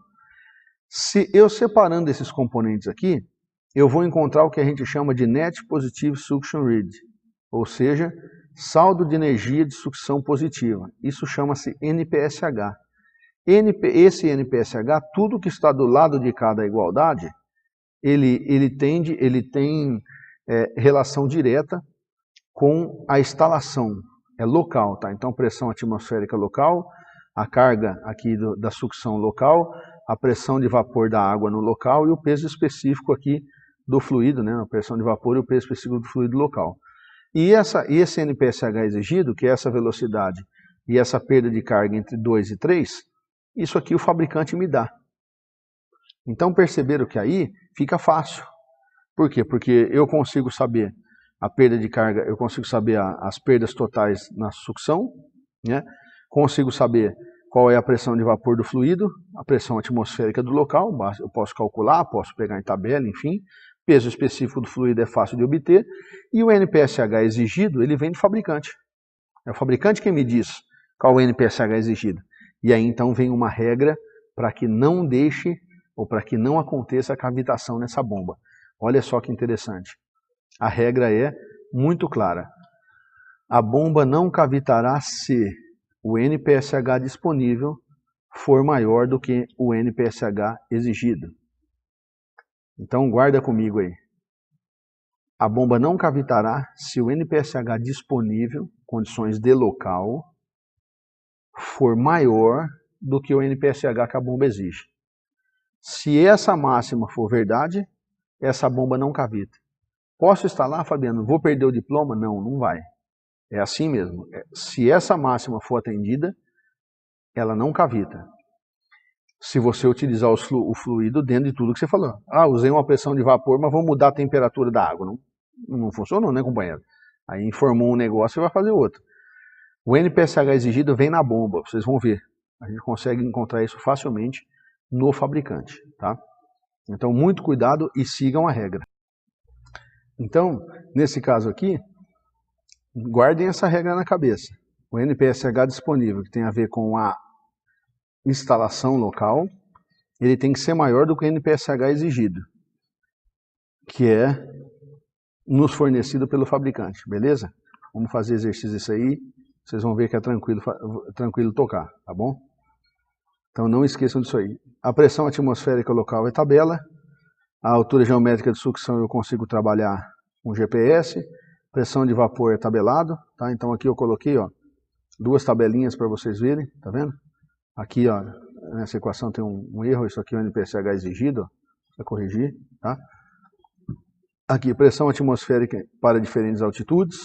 Se eu separando esses componentes aqui, eu vou encontrar o que a gente chama de Net Positive Suction Rate, ou seja, saldo de energia de sucção positiva. Isso chama-se NPSH. Esse NPSH, tudo que está do lado de cada igualdade, ele tem relação direta com a instalação, é local, tá? Então pressão atmosférica local, a carga aqui da sucção local, a pressão de vapor da água no local e o peso específico aqui do fluido, né? A pressão de vapor e o peso específico do fluido local. E esse NPSH exigido, que é essa velocidade e essa perda de carga entre 2 e 3, isso aqui o fabricante me dá. Então perceberam que aí fica fácil. Por quê? Porque eu consigo saber a perda de carga, eu consigo saber as perdas totais na sucção, né? Consigo saber qual é a pressão de vapor do fluido, a pressão atmosférica do local, eu posso calcular, posso pegar em tabela, enfim. Peso específico do fluido é fácil de obter. E o NPSH exigido, ele vem do fabricante. É o fabricante quem me diz qual é o NPSH exigido. E aí então vem uma regra para que não deixe, ou para que não aconteça a cavitação nessa bomba. Olha só que interessante. A regra é muito clara. A bomba não cavitará se o NPSH disponível for maior do que o NPSH exigido. Então guarda comigo aí. A bomba não cavitará se o NPSH disponível, condições de local, for maior do que o NPSH que a bomba exige. Se essa máxima for verdade, essa bomba não cavita. Posso instalar, Fabiano? Vou perder o diploma? Não, não vai. É assim mesmo. Se essa máxima for atendida, ela não cavita. Se você utilizar o fluido dentro de tudo que você falou. Ah, usei uma pressão de vapor, mas vou mudar a temperatura da água. Não funcionou, né, companheiro? Aí informou um negócio e vai fazer outro. O NPSH exigido vem na bomba, vocês vão ver. A gente consegue encontrar isso facilmente no fabricante, tá? Então, muito cuidado e sigam a regra. Então, nesse caso aqui, guardem essa regra na cabeça. O NPSH disponível, que tem a ver com a instalação local, ele tem que ser maior do que o NPSH exigido, que é nos fornecido pelo fabricante, beleza? Vamos fazer exercício disso aí, vocês vão ver que é tranquilo tocar, tá bom? Então não esqueçam disso aí. A pressão atmosférica local é tabela, a altura geométrica de sucção eu consigo trabalhar com GPS, pressão de vapor é tabelado, tá? Então aqui eu coloquei, ó, duas tabelinhas para vocês verem, tá vendo? Aqui, ó, nessa equação tem um erro, isso aqui é o NPSH exigido, para corrigir, tá? Aqui, pressão atmosférica para diferentes altitudes.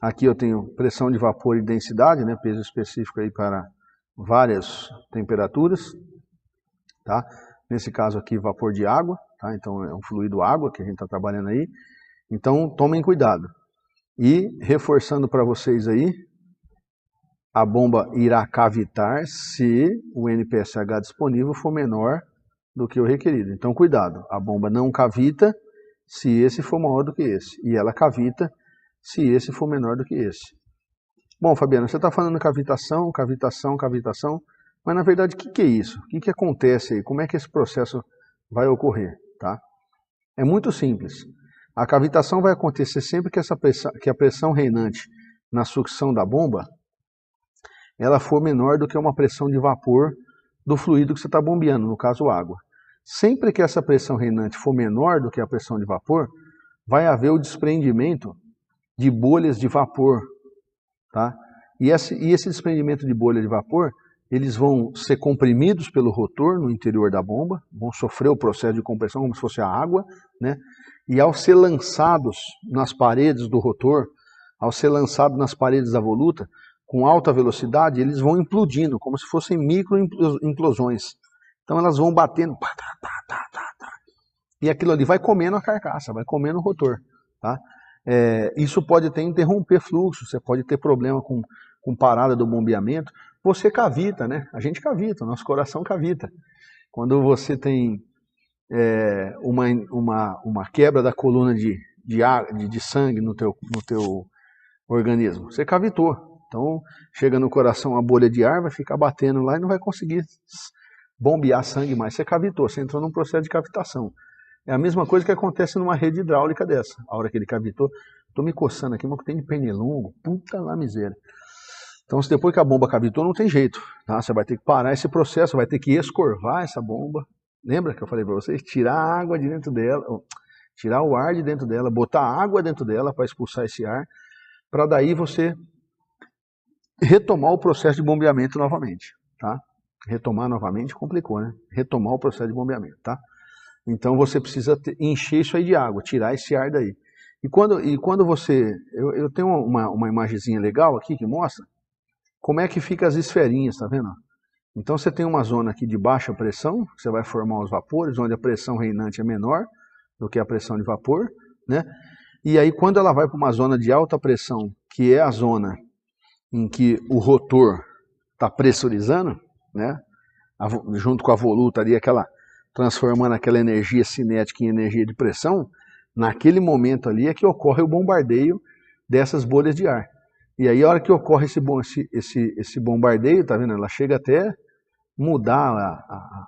Aqui eu tenho pressão de vapor e densidade, né, peso específico aí para várias temperaturas, tá? Nesse caso aqui, vapor de água, tá? Então é um fluido água que a gente está trabalhando aí. Então tomem cuidado. E reforçando para vocês aí, a bomba irá cavitar se o NPSH disponível for menor do que o requerido. Então cuidado, a bomba não cavita se esse for maior do que esse. E ela cavita se esse for menor do que esse. Bom, Fabiano, você está falando cavitação, cavitação, cavitação, mas na verdade o que é isso? O que acontece aí? Como é que esse processo vai ocorrer? Tá? É muito simples. A cavitação vai acontecer sempre que a pressão reinante na sucção da bomba ela for menor do que uma pressão de vapor do fluido que você está bombeando, no caso água. Sempre que essa pressão reinante for menor do que a pressão de vapor, vai haver o desprendimento de bolhas de vapor. Tá? E esse desprendimento de bolha de vapor, eles vão ser comprimidos pelo rotor no interior da bomba, vão sofrer o processo de compressão como se fosse a água, né? E ao ser lançados nas paredes do rotor, ao ser lançados nas paredes da voluta, com alta velocidade, eles vão implodindo, como se fossem micro-implosões. Então elas vão batendo, e aquilo ali vai comendo a carcaça, vai comendo o rotor. Tá? Isso pode até interromper fluxo, você pode ter problema com parada do bombeamento. Você cavita, né? A gente cavita, o nosso coração cavita. Quando você tem uma quebra da coluna de sangue no teu organismo, você cavitou. Então, chega no coração a bolha de ar, vai ficar batendo lá e não vai conseguir bombear sangue mais. Você cavitou, você entrou num processo de cavitação. É a mesma coisa que acontece numa rede hidráulica dessa. A hora que ele cavitou, estou me coçando aqui, mas tem de pernilongo, puta lá miséria. Então, se depois que a bomba cavitou, não tem jeito. Tá? Você vai ter que parar esse processo, vai ter que escorvar essa bomba. Lembra que eu falei para vocês? Tirar a água de dentro dela, tirar o ar de dentro dela, botar água dentro dela para expulsar esse ar, para daí você retomar o processo de bombeamento novamente. Tá? Retomar novamente complicou, né? Retomar o processo de bombeamento, tá? Então você precisa encher isso aí de água, tirar esse ar daí. E quando você... Eu tenho uma imagenzinha legal aqui que mostra como é que fica as esferinhas, tá vendo? Então você tem uma zona aqui de baixa pressão, que você vai formar os vapores, onde a pressão reinante é menor do que a pressão de vapor, né? E aí quando ela vai para uma zona de alta pressão, que é a zona em que o rotor está pressurizando, né? Junto com a voluta ali, transformando aquela energia cinética em energia de pressão, naquele momento ali é que ocorre o bombardeio dessas bolhas de ar. E aí a hora que ocorre esse bombardeio, tá vendo? Ela chega até mudar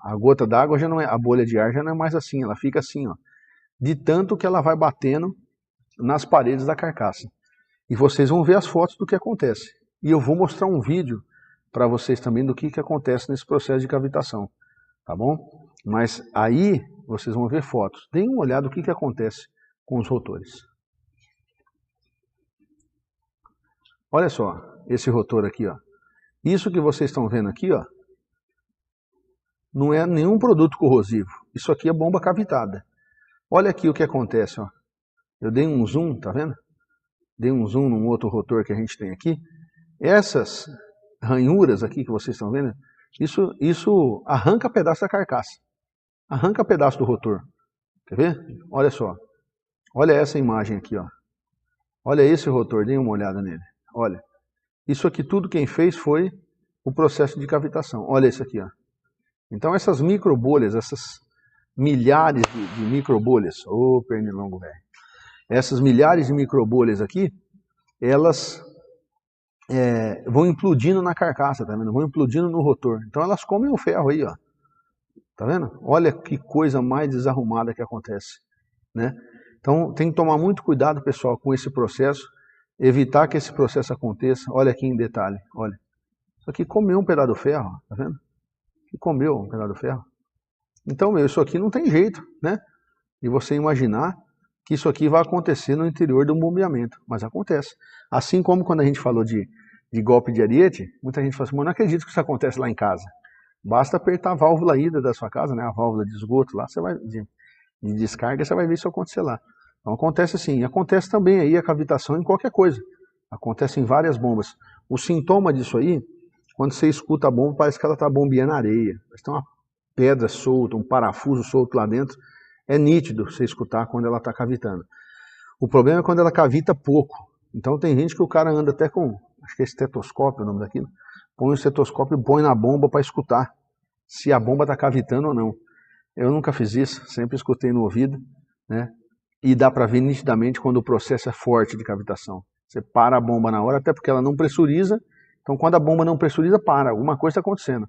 a gota d'água, já não é, a bolha de ar já não é mais assim, ela fica assim, ó, de tanto que ela vai batendo nas paredes da carcaça. E vocês vão ver as fotos do que acontece. E eu vou mostrar um vídeo para vocês também do que acontece nesse processo de cavitação, tá bom? Mas aí vocês vão ver fotos. Deem uma olhada no que acontece com os rotores. Olha só, esse rotor aqui, ó. Isso que vocês estão vendo aqui, ó, não é nenhum produto corrosivo. Isso aqui é bomba cavitada. Olha aqui o que acontece, ó. Eu dei um zoom, tá vendo? Dei um zoom num outro rotor que a gente tem aqui. Essas ranhuras aqui que vocês estão vendo, isso arranca pedaço da carcaça. Arranca pedaço do rotor. Quer ver? Olha só. Olha essa imagem aqui, ó. Olha esse rotor, dê uma olhada nele. Olha. Isso aqui tudo quem fez foi o processo de cavitação. Olha isso aqui, ó. Então essas microbolhas, essas milhares de microbolhas, ô pernilongo velho. Essas milhares de microbolhas aqui, elas vão implodindo na carcaça, tá vendo? Vão implodindo no rotor. Então elas comem o ferro aí, ó. Tá vendo? Olha que coisa mais desarrumada que acontece, né? Então tem que tomar muito cuidado, pessoal, com esse processo, evitar que esse processo aconteça. Olha aqui em detalhe, olha. Isso aqui comeu um pedaço do ferro, tá vendo? Que comeu um pedaço do ferro. Então, isso aqui não tem jeito, né? E você imaginar que isso aqui vai acontecer no interior de um bombeamento, mas acontece. Assim como quando a gente falou de golpe de ariete, muita gente fala assim, mas não acredito que isso acontece lá em casa. Basta apertar a válvula hidra da sua casa, né, a válvula de esgoto lá, você vai de descarga, você vai ver isso acontecer lá. Então acontece assim, acontece também aí a cavitação em qualquer coisa. Acontece em várias bombas. O sintoma disso aí, quando você escuta a bomba, parece que ela está bombeando areia. Tem uma pedra solta, um parafuso solto lá dentro. É nítido você escutar quando ela está cavitando. O problema é quando ela cavita pouco. Então tem gente que o cara anda até com, acho que é estetoscópio o nome daquilo, põe o estetoscópio e põe na bomba para escutar se a bomba está cavitando ou não. Eu nunca fiz isso, sempre escutei no ouvido, né? E dá para ver nitidamente quando o processo é forte de cavitação. Você para a bomba na hora, até porque ela não pressuriza. Então quando a bomba não pressuriza, para, alguma coisa está acontecendo.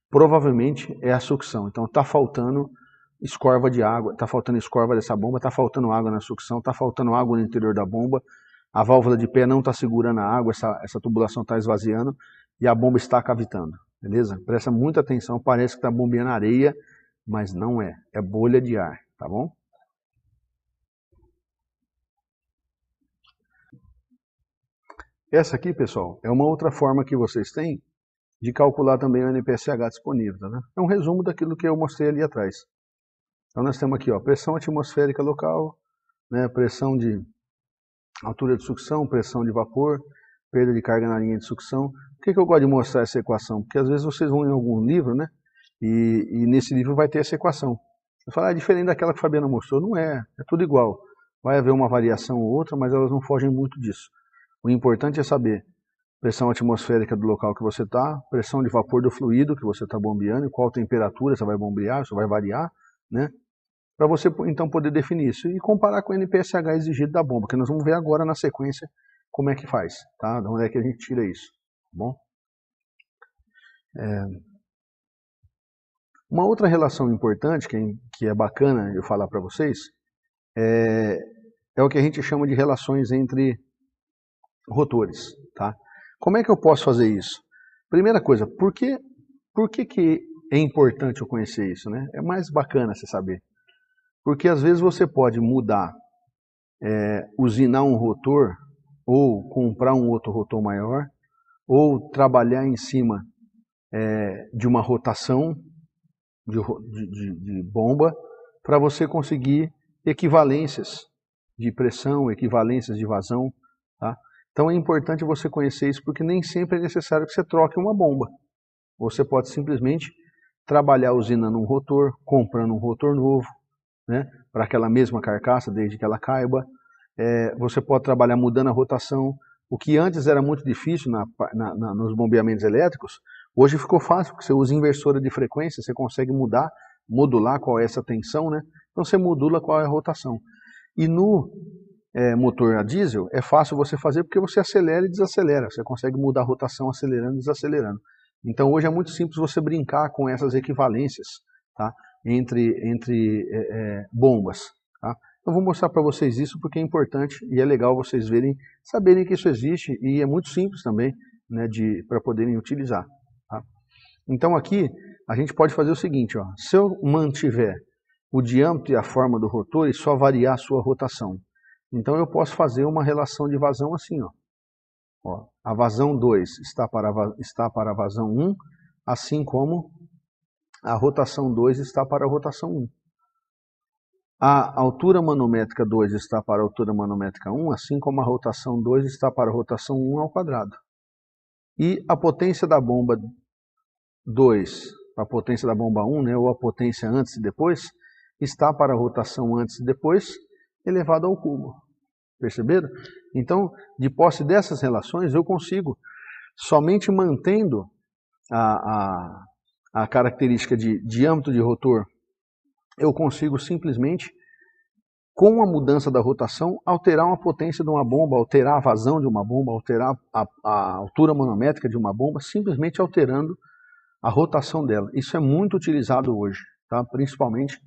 Provavelmente é a sucção. Então está faltando escorva de água, está faltando escorva dessa bomba, está faltando água na sucção, está faltando água no interior da bomba, a válvula de pé não está segurando a água, essa tubulação está esvaziando e a bomba está cavitando, beleza? Presta muita atenção, parece que está bombeando areia, mas não é, é bolha de ar, tá bom? Essa aqui, pessoal, é uma outra forma que vocês têm de calcular também o NPSH disponível, tá, né? É um resumo daquilo que eu mostrei ali atrás. Então nós temos aqui, ó, pressão atmosférica local, né, pressão de altura de sucção, pressão de vapor, perda de carga na linha de sucção. Por que eu gosto de mostrar essa equação? Porque às vezes vocês vão em algum livro, né, e nesse livro vai ter essa equação. Você fala, é diferente daquela que a Fabiana mostrou. Não é, é tudo igual. Vai haver uma variação ou outra, mas elas não fogem muito disso. O importante é saber pressão atmosférica do local que você está, pressão de vapor do fluido que você está bombeando, qual temperatura você vai bombear, isso vai variar, né? Para você então poder definir isso e comparar com o NPSH exigido da bomba, que nós vamos ver agora na sequência como é que faz, tá? De onde é que a gente tira isso, tá bom? Uma outra relação importante, que é bacana eu falar para vocês, é o que a gente chama de relações entre rotores, tá? Como é que eu posso fazer isso? Primeira coisa, por que é importante eu conhecer isso, né? É mais bacana você saber. Porque às vezes você pode mudar, usinar um rotor, ou comprar um outro rotor maior, ou trabalhar em cima de uma rotação de bomba, para você conseguir equivalências de pressão, equivalências de vazão, tá? Então é importante você conhecer isso, porque nem sempre é necessário que você troque uma bomba. Você pode simplesmente trabalhar usinando um rotor, comprando um rotor novo, né, para aquela mesma carcaça, desde que ela caiba. Você pode trabalhar mudando a rotação. O que antes era muito difícil nos bombeamentos elétricos, hoje ficou fácil, porque você usa inversora de frequência, você consegue modular qual é essa tensão, né? Então você modula qual é a rotação. E no motor a diesel, é fácil você fazer porque você acelera e desacelera. Você consegue mudar a rotação acelerando e desacelerando. Então hoje é muito simples você brincar com essas equivalências, tá? entre bombas. Tá? Eu vou mostrar para vocês isso porque é importante e é legal vocês saberem que isso existe e é muito simples também, né, para poderem utilizar. Tá? Então aqui a gente pode fazer o seguinte, ó, se eu mantiver o diâmetro e a forma do rotor e só variar a sua rotação, então eu posso fazer uma relação de vazão assim, ó, a vazão 2 está para a vazão 1, assim como a rotação 2 está para a rotação 1. A altura manométrica 2 está para a altura manométrica 1, assim como a rotação 2 está para a rotação 1 ao quadrado. E a potência da bomba 2, a potência da bomba 1, né, ou a potência antes e depois, está para a rotação antes e depois, elevado ao cubo. Perceberam? Então, de posse dessas relações, eu consigo, somente mantendo a característica de diâmetro de rotor, eu consigo simplesmente, com a mudança da rotação, alterar uma potência de uma bomba, alterar a vazão de uma bomba, alterar a altura manométrica de uma bomba, simplesmente alterando a rotação dela. Isso é muito utilizado hoje, tá? Principalmente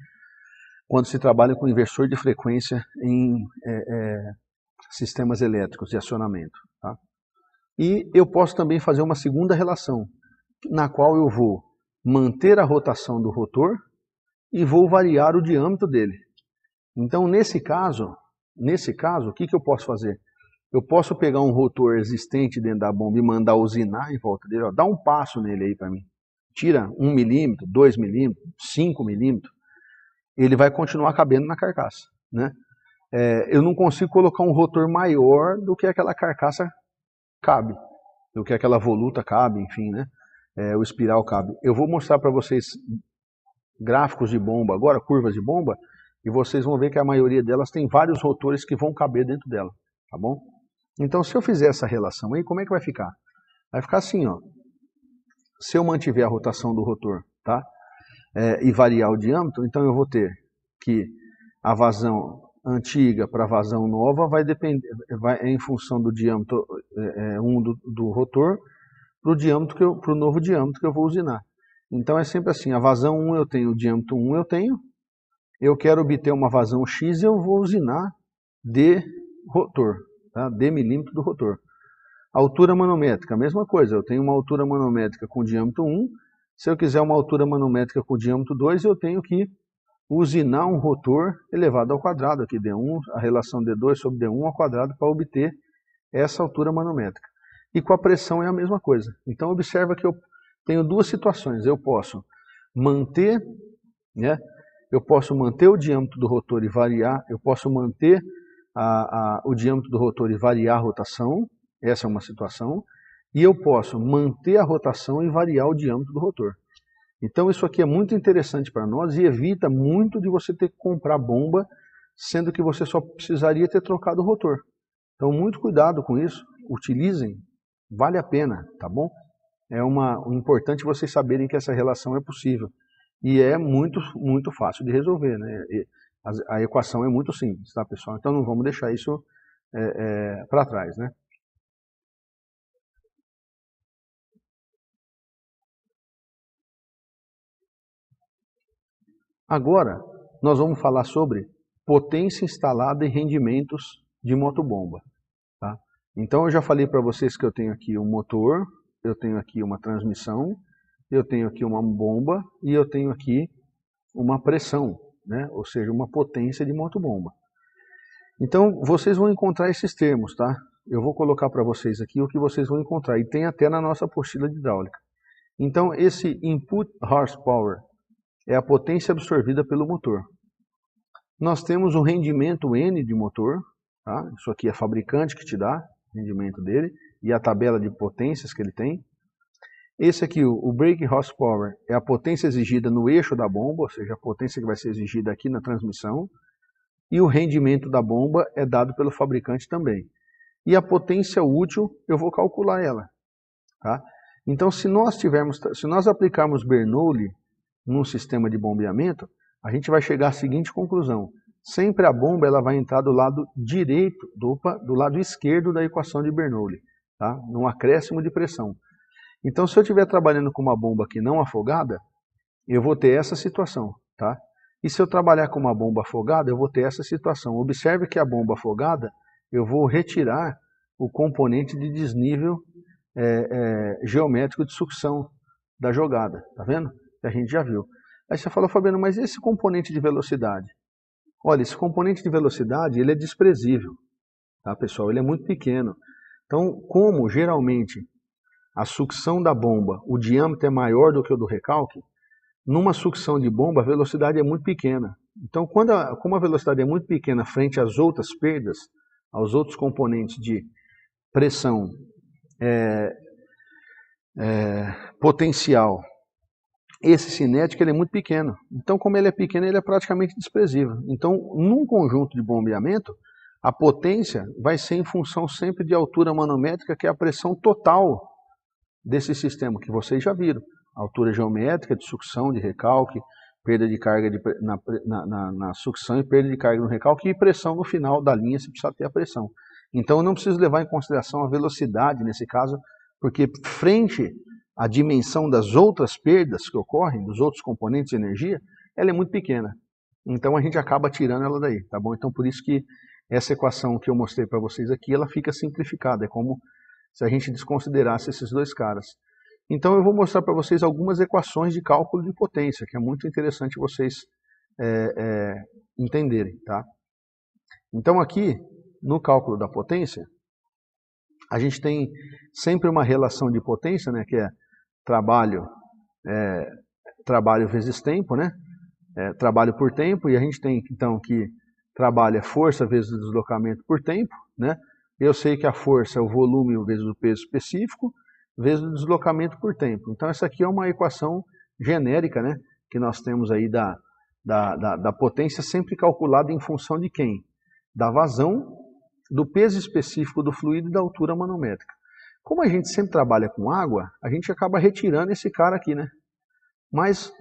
quando se trabalha com inversor de frequência em sistemas elétricos de acionamento. Tá? E eu posso também fazer uma segunda relação, na qual eu vou manter a rotação do rotor e vou variar o diâmetro dele. Então, nesse caso, o que eu posso fazer? Eu posso pegar um rotor existente dentro da bomba e mandar usinar em volta dele. Ó, dá um passo nele aí para mim. tira 1 milímetro, 2 milímetros, 5 milímetros, ele vai continuar cabendo na carcaça, né? Eu não consigo colocar um rotor maior do que aquela carcaça cabe, do que aquela voluta cabe, enfim, né? O espiral cabe. Eu vou mostrar para vocês gráficos de bomba agora, curvas de bomba, e vocês vão ver que a maioria delas tem vários rotores que vão caber dentro dela, tá bom? Então, se eu fizer essa relação aí, como é que vai ficar? Vai ficar assim, ó. Se eu mantiver a rotação do rotor, tá? E variar o diâmetro, então eu vou ter que a vazão antiga para a vazão nova vai depender, em função do diâmetro 1 do rotor para o novo diâmetro que eu vou usinar. Então é sempre assim, a vazão 1 eu tenho, o diâmetro 1 eu quero obter uma vazão X e eu vou usinar D rotor, tá? D milímetro do rotor. Altura manométrica, a mesma coisa, eu tenho uma altura manométrica com diâmetro 1, se eu quiser uma altura manométrica com diâmetro 2, eu tenho que usinar um rotor elevado ao quadrado, aqui D1, a relação D2 sobre D1 ao quadrado para obter essa altura manométrica. E com a pressão é a mesma coisa. Então observa que eu tenho duas situações, eu posso manter, né, o diâmetro do rotor e variar, eu posso manter o diâmetro do rotor e variar a rotação, essa é uma situação, e eu posso manter a rotação e variar o diâmetro do rotor. Então isso aqui é muito interessante para nós e evita muito de você ter que comprar bomba, sendo que você só precisaria ter trocado o rotor. Então muito cuidado com isso, utilizem, vale a pena, tá bom? O importante vocês saberem que essa relação é possível. E é muito, muito fácil de resolver, né? A equação é muito simples, tá, pessoal? Então não vamos deixar isso para trás, né? Agora, nós vamos falar sobre potência instalada e rendimentos de motobomba. Tá? Então, eu já falei para vocês que eu tenho aqui um motor, eu tenho aqui uma transmissão, eu tenho aqui uma bomba e eu tenho aqui uma pressão, né? Ou seja, uma potência de motobomba. Então, vocês vão encontrar esses termos, tá? Eu vou colocar para vocês aqui o que vocês vão encontrar, e tem até na nossa apostila de hidráulica. Então, esse input horsepower é a potência absorvida pelo motor. Nós temos o rendimento N de motor, tá? Isso aqui é fabricante que te dá o rendimento dele, e a tabela de potências que ele tem. Esse aqui, o brake horsepower, é a potência exigida no eixo da bomba, ou seja, a potência que vai ser exigida aqui na transmissão. E o rendimento da bomba é dado pelo fabricante também. E a potência útil, eu vou calcular ela. Tá? Então, se nós aplicarmos Bernoulli num sistema de bombeamento, a gente vai chegar à seguinte conclusão. Sempre a bomba ela vai entrar do lado direito, do lado esquerdo da equação de Bernoulli, tá? Num acréscimo de pressão. Então, se eu estiver trabalhando com uma bomba aqui não afogada, eu vou ter essa situação, tá? E se eu trabalhar com uma bomba afogada, eu vou ter essa situação. Observe que a bomba afogada, eu vou retirar o componente de desnível geométrico de sucção da jogada, tá vendo? Que a gente já viu. Aí você fala, Fabiano, mas esse componente de velocidade? Olha, esse componente de velocidade, ele é desprezível, tá, pessoal? Ele é muito pequeno. Então, como geralmente a sucção da bomba, o diâmetro é maior do que o do recalque, numa sucção de bomba, a velocidade é muito pequena. Então, como a velocidade é muito pequena frente às outras perdas, aos outros componentes de pressão, potencial, esse cinético ele é muito pequeno. Então, como ele é pequeno, ele é praticamente desprezível. Então, num conjunto de bombeamento, a potência vai ser em função sempre de altura manométrica, que é a pressão total desse sistema, que vocês já viram. Altura geométrica de sucção, de recalque, perda de carga na sucção e perda de carga no recalque, e pressão no final da linha, se precisar ter a pressão. Então, eu não preciso levar em consideração a velocidade, nesse caso, porque frente à dimensão das outras perdas que ocorrem, dos outros componentes de energia, ela é muito pequena. Então, a gente acaba tirando ela daí, tá bom? Então, por isso que essa equação que eu mostrei para vocês aqui, ela fica simplificada. É como se a gente desconsiderasse esses dois caras. Então, eu vou mostrar para vocês algumas equações de cálculo de potência, que é muito interessante vocês entenderem, tá? Então, aqui, no cálculo da potência, a gente tem sempre uma relação de potência, né, que é trabalho trabalho vezes tempo, né? Trabalho por tempo, e a gente tem então que trabalho é força vezes o deslocamento por tempo, né? Eu sei que a força é o volume vezes o peso específico, vezes o deslocamento por tempo. Então essa aqui é uma equação genérica, né? Que nós temos aí da potência sempre calculada em função de quem? Da vazão, do peso específico do fluido e da altura manométrica. Como a gente sempre trabalha com água, a gente acaba retirando esse cara aqui, né? Mas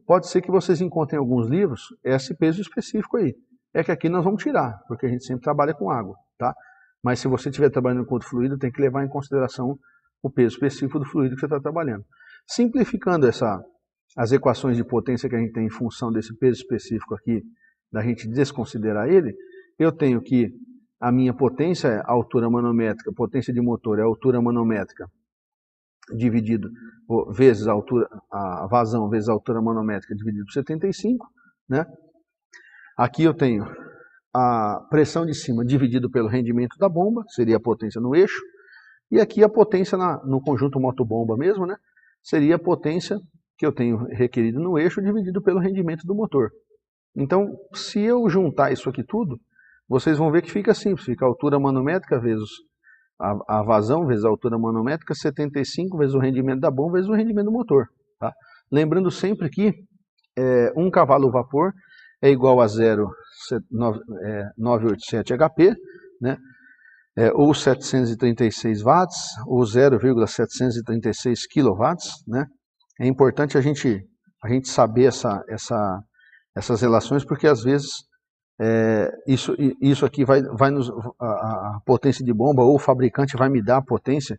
pode ser que vocês encontrem em alguns livros esse peso específico aí. É que aqui nós vamos tirar, porque a gente sempre trabalha com água, tá? Mas se você estiver trabalhando com outro fluido, tem que levar em consideração o peso específico do fluido que você está trabalhando. Simplificando as equações de potência que a gente tem em função desse peso específico aqui, da gente desconsiderar ele, eu tenho que a minha potência é a altura manométrica, potência de motor é a altura manométrica dividido vezes a vazão vezes a altura manométrica dividido por 75, né? Aqui eu tenho a pressão de cima dividido pelo rendimento da bomba, seria a potência no eixo, e aqui a potência no conjunto motobomba mesmo, né? Seria a potência que eu tenho requerido no eixo dividido pelo rendimento do motor. Então, se eu juntar isso aqui tudo, vocês vão ver que fica simples, fica a altura manométrica vezes a vazão vezes a altura manométrica, 75 vezes o rendimento da bomba vezes o rendimento do motor. Tá? Lembrando sempre que 1 cavalo vapor é igual a 0,987 HP, né? Ou 736 watts, ou 0,736 kW. Né? É importante a gente saber essas relações, porque às vezes isso aqui a potência de bomba, ou o fabricante vai me dar a potência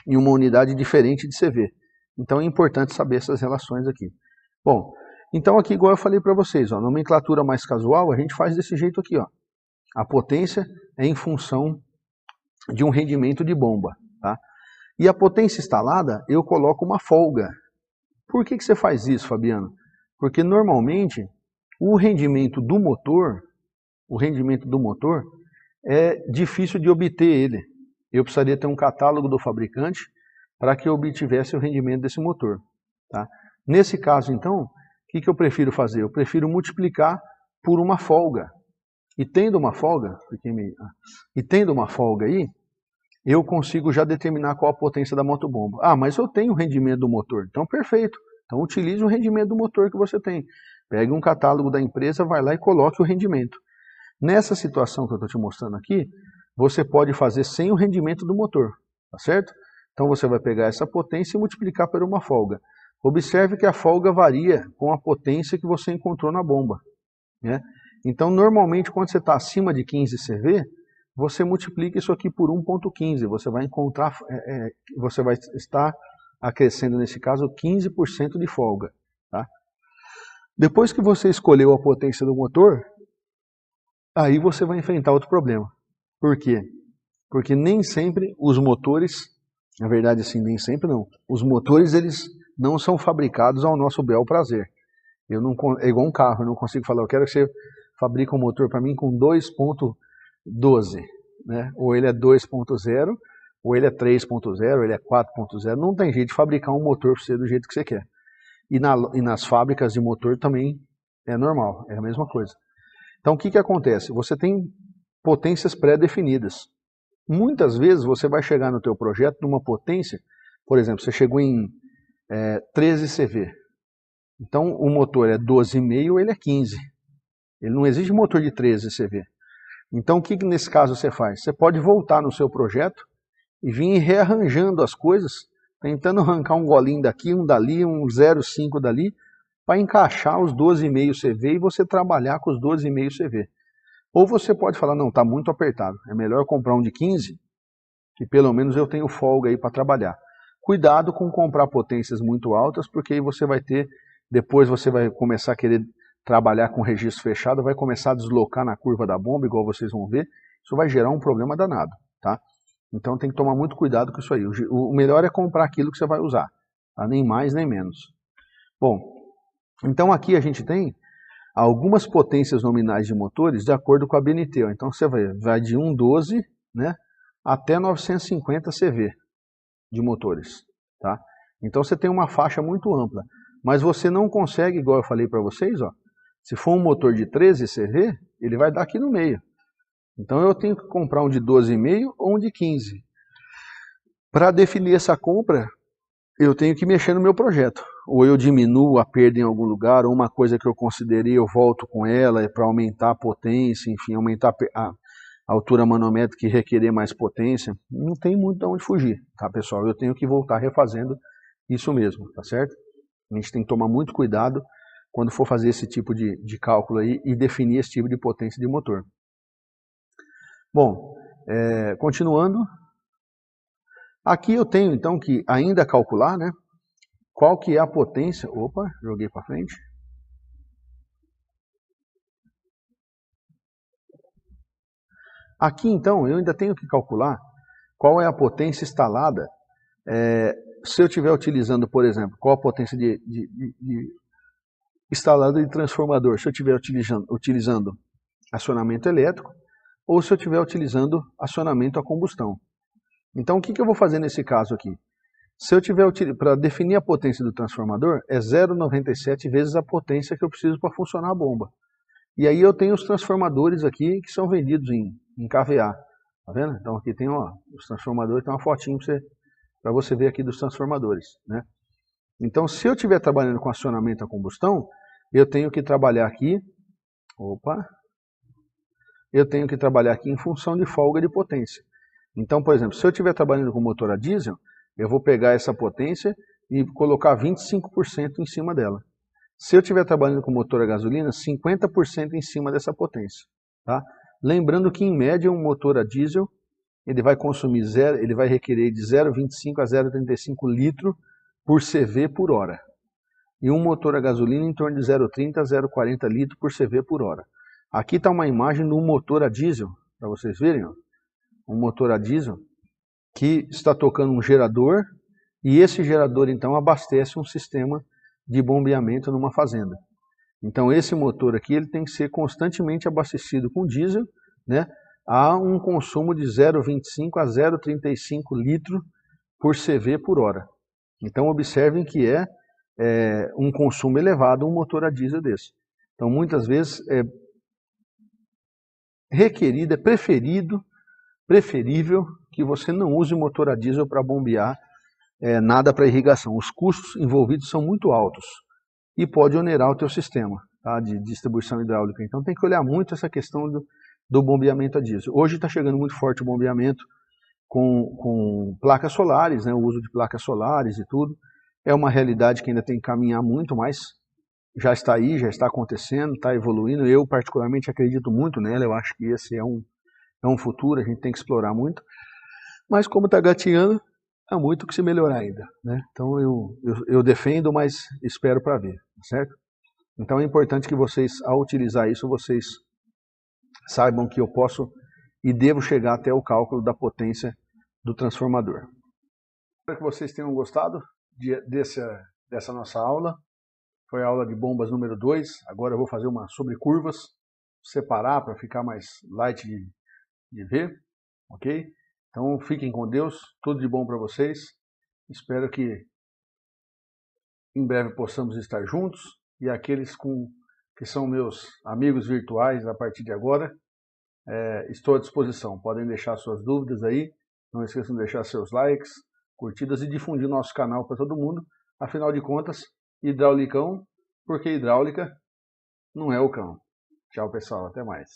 em uma unidade diferente de CV. Então é importante saber essas relações aqui. Bom, então aqui igual eu falei para vocês, ó, nomenclatura mais casual, a gente faz desse jeito aqui, ó. A potência é em função de um rendimento de bomba, tá? E a potência instalada, eu coloco uma folga. Por que você faz isso, Fabiano? Porque normalmente o rendimento do motor é difícil de obter ele. Eu precisaria ter um catálogo do fabricante para que eu obtivesse o rendimento desse motor. Tá? Nesse caso, então, o que eu prefiro fazer? Eu prefiro multiplicar por uma folga. E tendo uma folga, aí, eu consigo já determinar qual a potência da motobomba. Ah, mas eu tenho o rendimento do motor. Então, perfeito. Então, utilize o rendimento do motor que você tem. Pegue um catálogo da empresa, vai lá e coloque o rendimento. Nessa situação que eu estou te mostrando aqui, você pode fazer sem o rendimento do motor, tá certo? Então você vai pegar essa potência e multiplicar por uma folga. Observe que a folga varia com a potência que você encontrou na bomba, né? Então normalmente quando você está acima de 15 CV, você multiplica isso aqui por 1.15, você vai encontrar, você vai estar acrescendo nesse caso 15% de folga, tá? Depois que você escolheu a potência do motor, aí você vai enfrentar outro problema. Por quê? Porque nem sempre os motores, na verdade assim, nem sempre não, os motores eles não são fabricados ao nosso bel prazer. É igual um carro, eu não consigo falar, eu quero que você fabrique um motor para mim com 2.12, né? Ou ele é 2.0, ou ele é 3.0, ele é 4.0, não tem jeito de fabricar um motor para você do jeito que você quer. E nas fábricas de motor também é normal, é a mesma coisa. Então o que acontece? Você tem potências pré-definidas. Muitas vezes você vai chegar no teu projeto numa potência, por exemplo, você chegou em 13 CV. Então o motor é 12,5, ele é 15. Ele não exige motor de 13 CV. Então o que nesse caso você faz? Você pode voltar no seu projeto e vir rearranjando as coisas, tentando arrancar um golinho daqui, um dali, um 0,5 dali, para encaixar os 12,5 CV e você trabalhar com os 12,5 CV. Ou você pode falar, não, está muito apertado, é melhor comprar um de 15, que pelo menos eu tenho folga aí para trabalhar. Cuidado com comprar potências muito altas, porque aí você vai ter, depois você vai começar a querer trabalhar com registro fechado, vai começar a deslocar na curva da bomba, igual vocês vão ver, isso vai gerar um problema danado, tá? Então tem que tomar muito cuidado com isso aí. O melhor é comprar aquilo que você vai usar, tá? Nem mais nem menos. Bom, então aqui a gente tem algumas potências nominais de motores de acordo com a BNT. Então você vai de 1,12, né, até 950 CV de motores. Tá? Então você tem uma faixa muito ampla. Mas você não consegue, igual eu falei para vocês, ó, se for um motor de 13 CV, ele vai dar aqui no meio. Então eu tenho que comprar um de 12,5 ou um de 15. Para definir essa compra, eu tenho que mexer no meu projeto. Ou eu diminuo a perda em algum lugar, ou uma coisa que eu considerei, eu volto com ela para aumentar a potência, enfim, aumentar a altura manométrica e requerer mais potência. Não tem muito de onde fugir, tá, pessoal? Eu tenho que voltar refazendo isso mesmo, tá certo? A gente tem que tomar muito cuidado quando for fazer esse tipo de cálculo aí e definir esse tipo de potência de motor. Bom, continuando. Aqui eu tenho então que ainda calcular, né? Qual que é a potência... Opa, joguei para frente. Aqui então eu ainda tenho que calcular qual é a potência instalada se eu estiver utilizando, por exemplo, qual a potência instalada de transformador, se eu estiver utilizando acionamento elétrico ou se eu estiver utilizando acionamento a combustão. Então o que eu vou fazer nesse caso aqui? Se eu tiver para definir a potência do transformador, é 0,97 vezes a potência que eu preciso para funcionar a bomba. E aí eu tenho os transformadores aqui que são vendidos em KVA. Tá vendo? Então aqui tem os transformadores, tem uma fotinho para você ver aqui dos transformadores, né? Então se eu estiver trabalhando com acionamento a combustão, eu tenho que trabalhar aqui, eu tenho que trabalhar aqui em função de folga de potência. Então, por exemplo, se eu estiver trabalhando com motor a diesel, eu vou pegar essa potência e colocar 25% em cima dela. Se eu estiver trabalhando com motor a gasolina, 50% em cima dessa potência. Tá? Lembrando que, em média, um motor a diesel ele vai consumir ele vai requerer de 0,25 a 0,35 litro por CV por hora. E um motor a gasolina em torno de 0,30 a 0,40 litros por CV por hora. Aqui está uma imagem de um motor a diesel, para vocês verem. Ó. Um motor a diesel que está tocando um gerador e esse gerador então abastece um sistema de bombeamento numa fazenda. Então esse motor aqui ele tem que ser constantemente abastecido com diesel, né, a um consumo de 0,25 a 0,35 litros por CV por hora. Então observem que é um consumo elevado um motor a diesel desse. Então muitas vezes é requerido, é preferível que você não use motor a diesel para bombear nada para irrigação. Os custos envolvidos são muito altos e pode onerar o teu sistema, tá, de distribuição hidráulica. Então tem que olhar muito essa questão do bombeamento a diesel. Hoje está chegando muito forte o bombeamento com placas solares, né, o uso de placas solares e tudo. É uma realidade que ainda tem que caminhar muito, mas já está aí, já está acontecendo, está evoluindo. Eu particularmente acredito muito nela, eu acho que esse é um futuro, a gente tem que explorar muito. Mas como está gatinhando, há muito que se melhorar ainda, né? Então eu defendo, mas espero para ver, certo? Então é importante que vocês, ao utilizar isso, vocês saibam que eu posso e devo chegar até o cálculo da potência do transformador. Espero que vocês tenham gostado dessa nossa aula. Foi a aula de bombas número 2. Agora eu vou fazer uma sobre curvas, separar para ficar mais light de ver, ok? Então fiquem com Deus, tudo de bom para vocês. Espero que em breve possamos estar juntos e aqueles que são meus amigos virtuais a partir de agora, estou à disposição. Podem deixar suas dúvidas aí, não esqueçam de deixar seus likes, curtidas e difundir nosso canal para todo mundo. Afinal de contas, hidraulicão, porque hidráulica não é o cão. Tchau pessoal, até mais.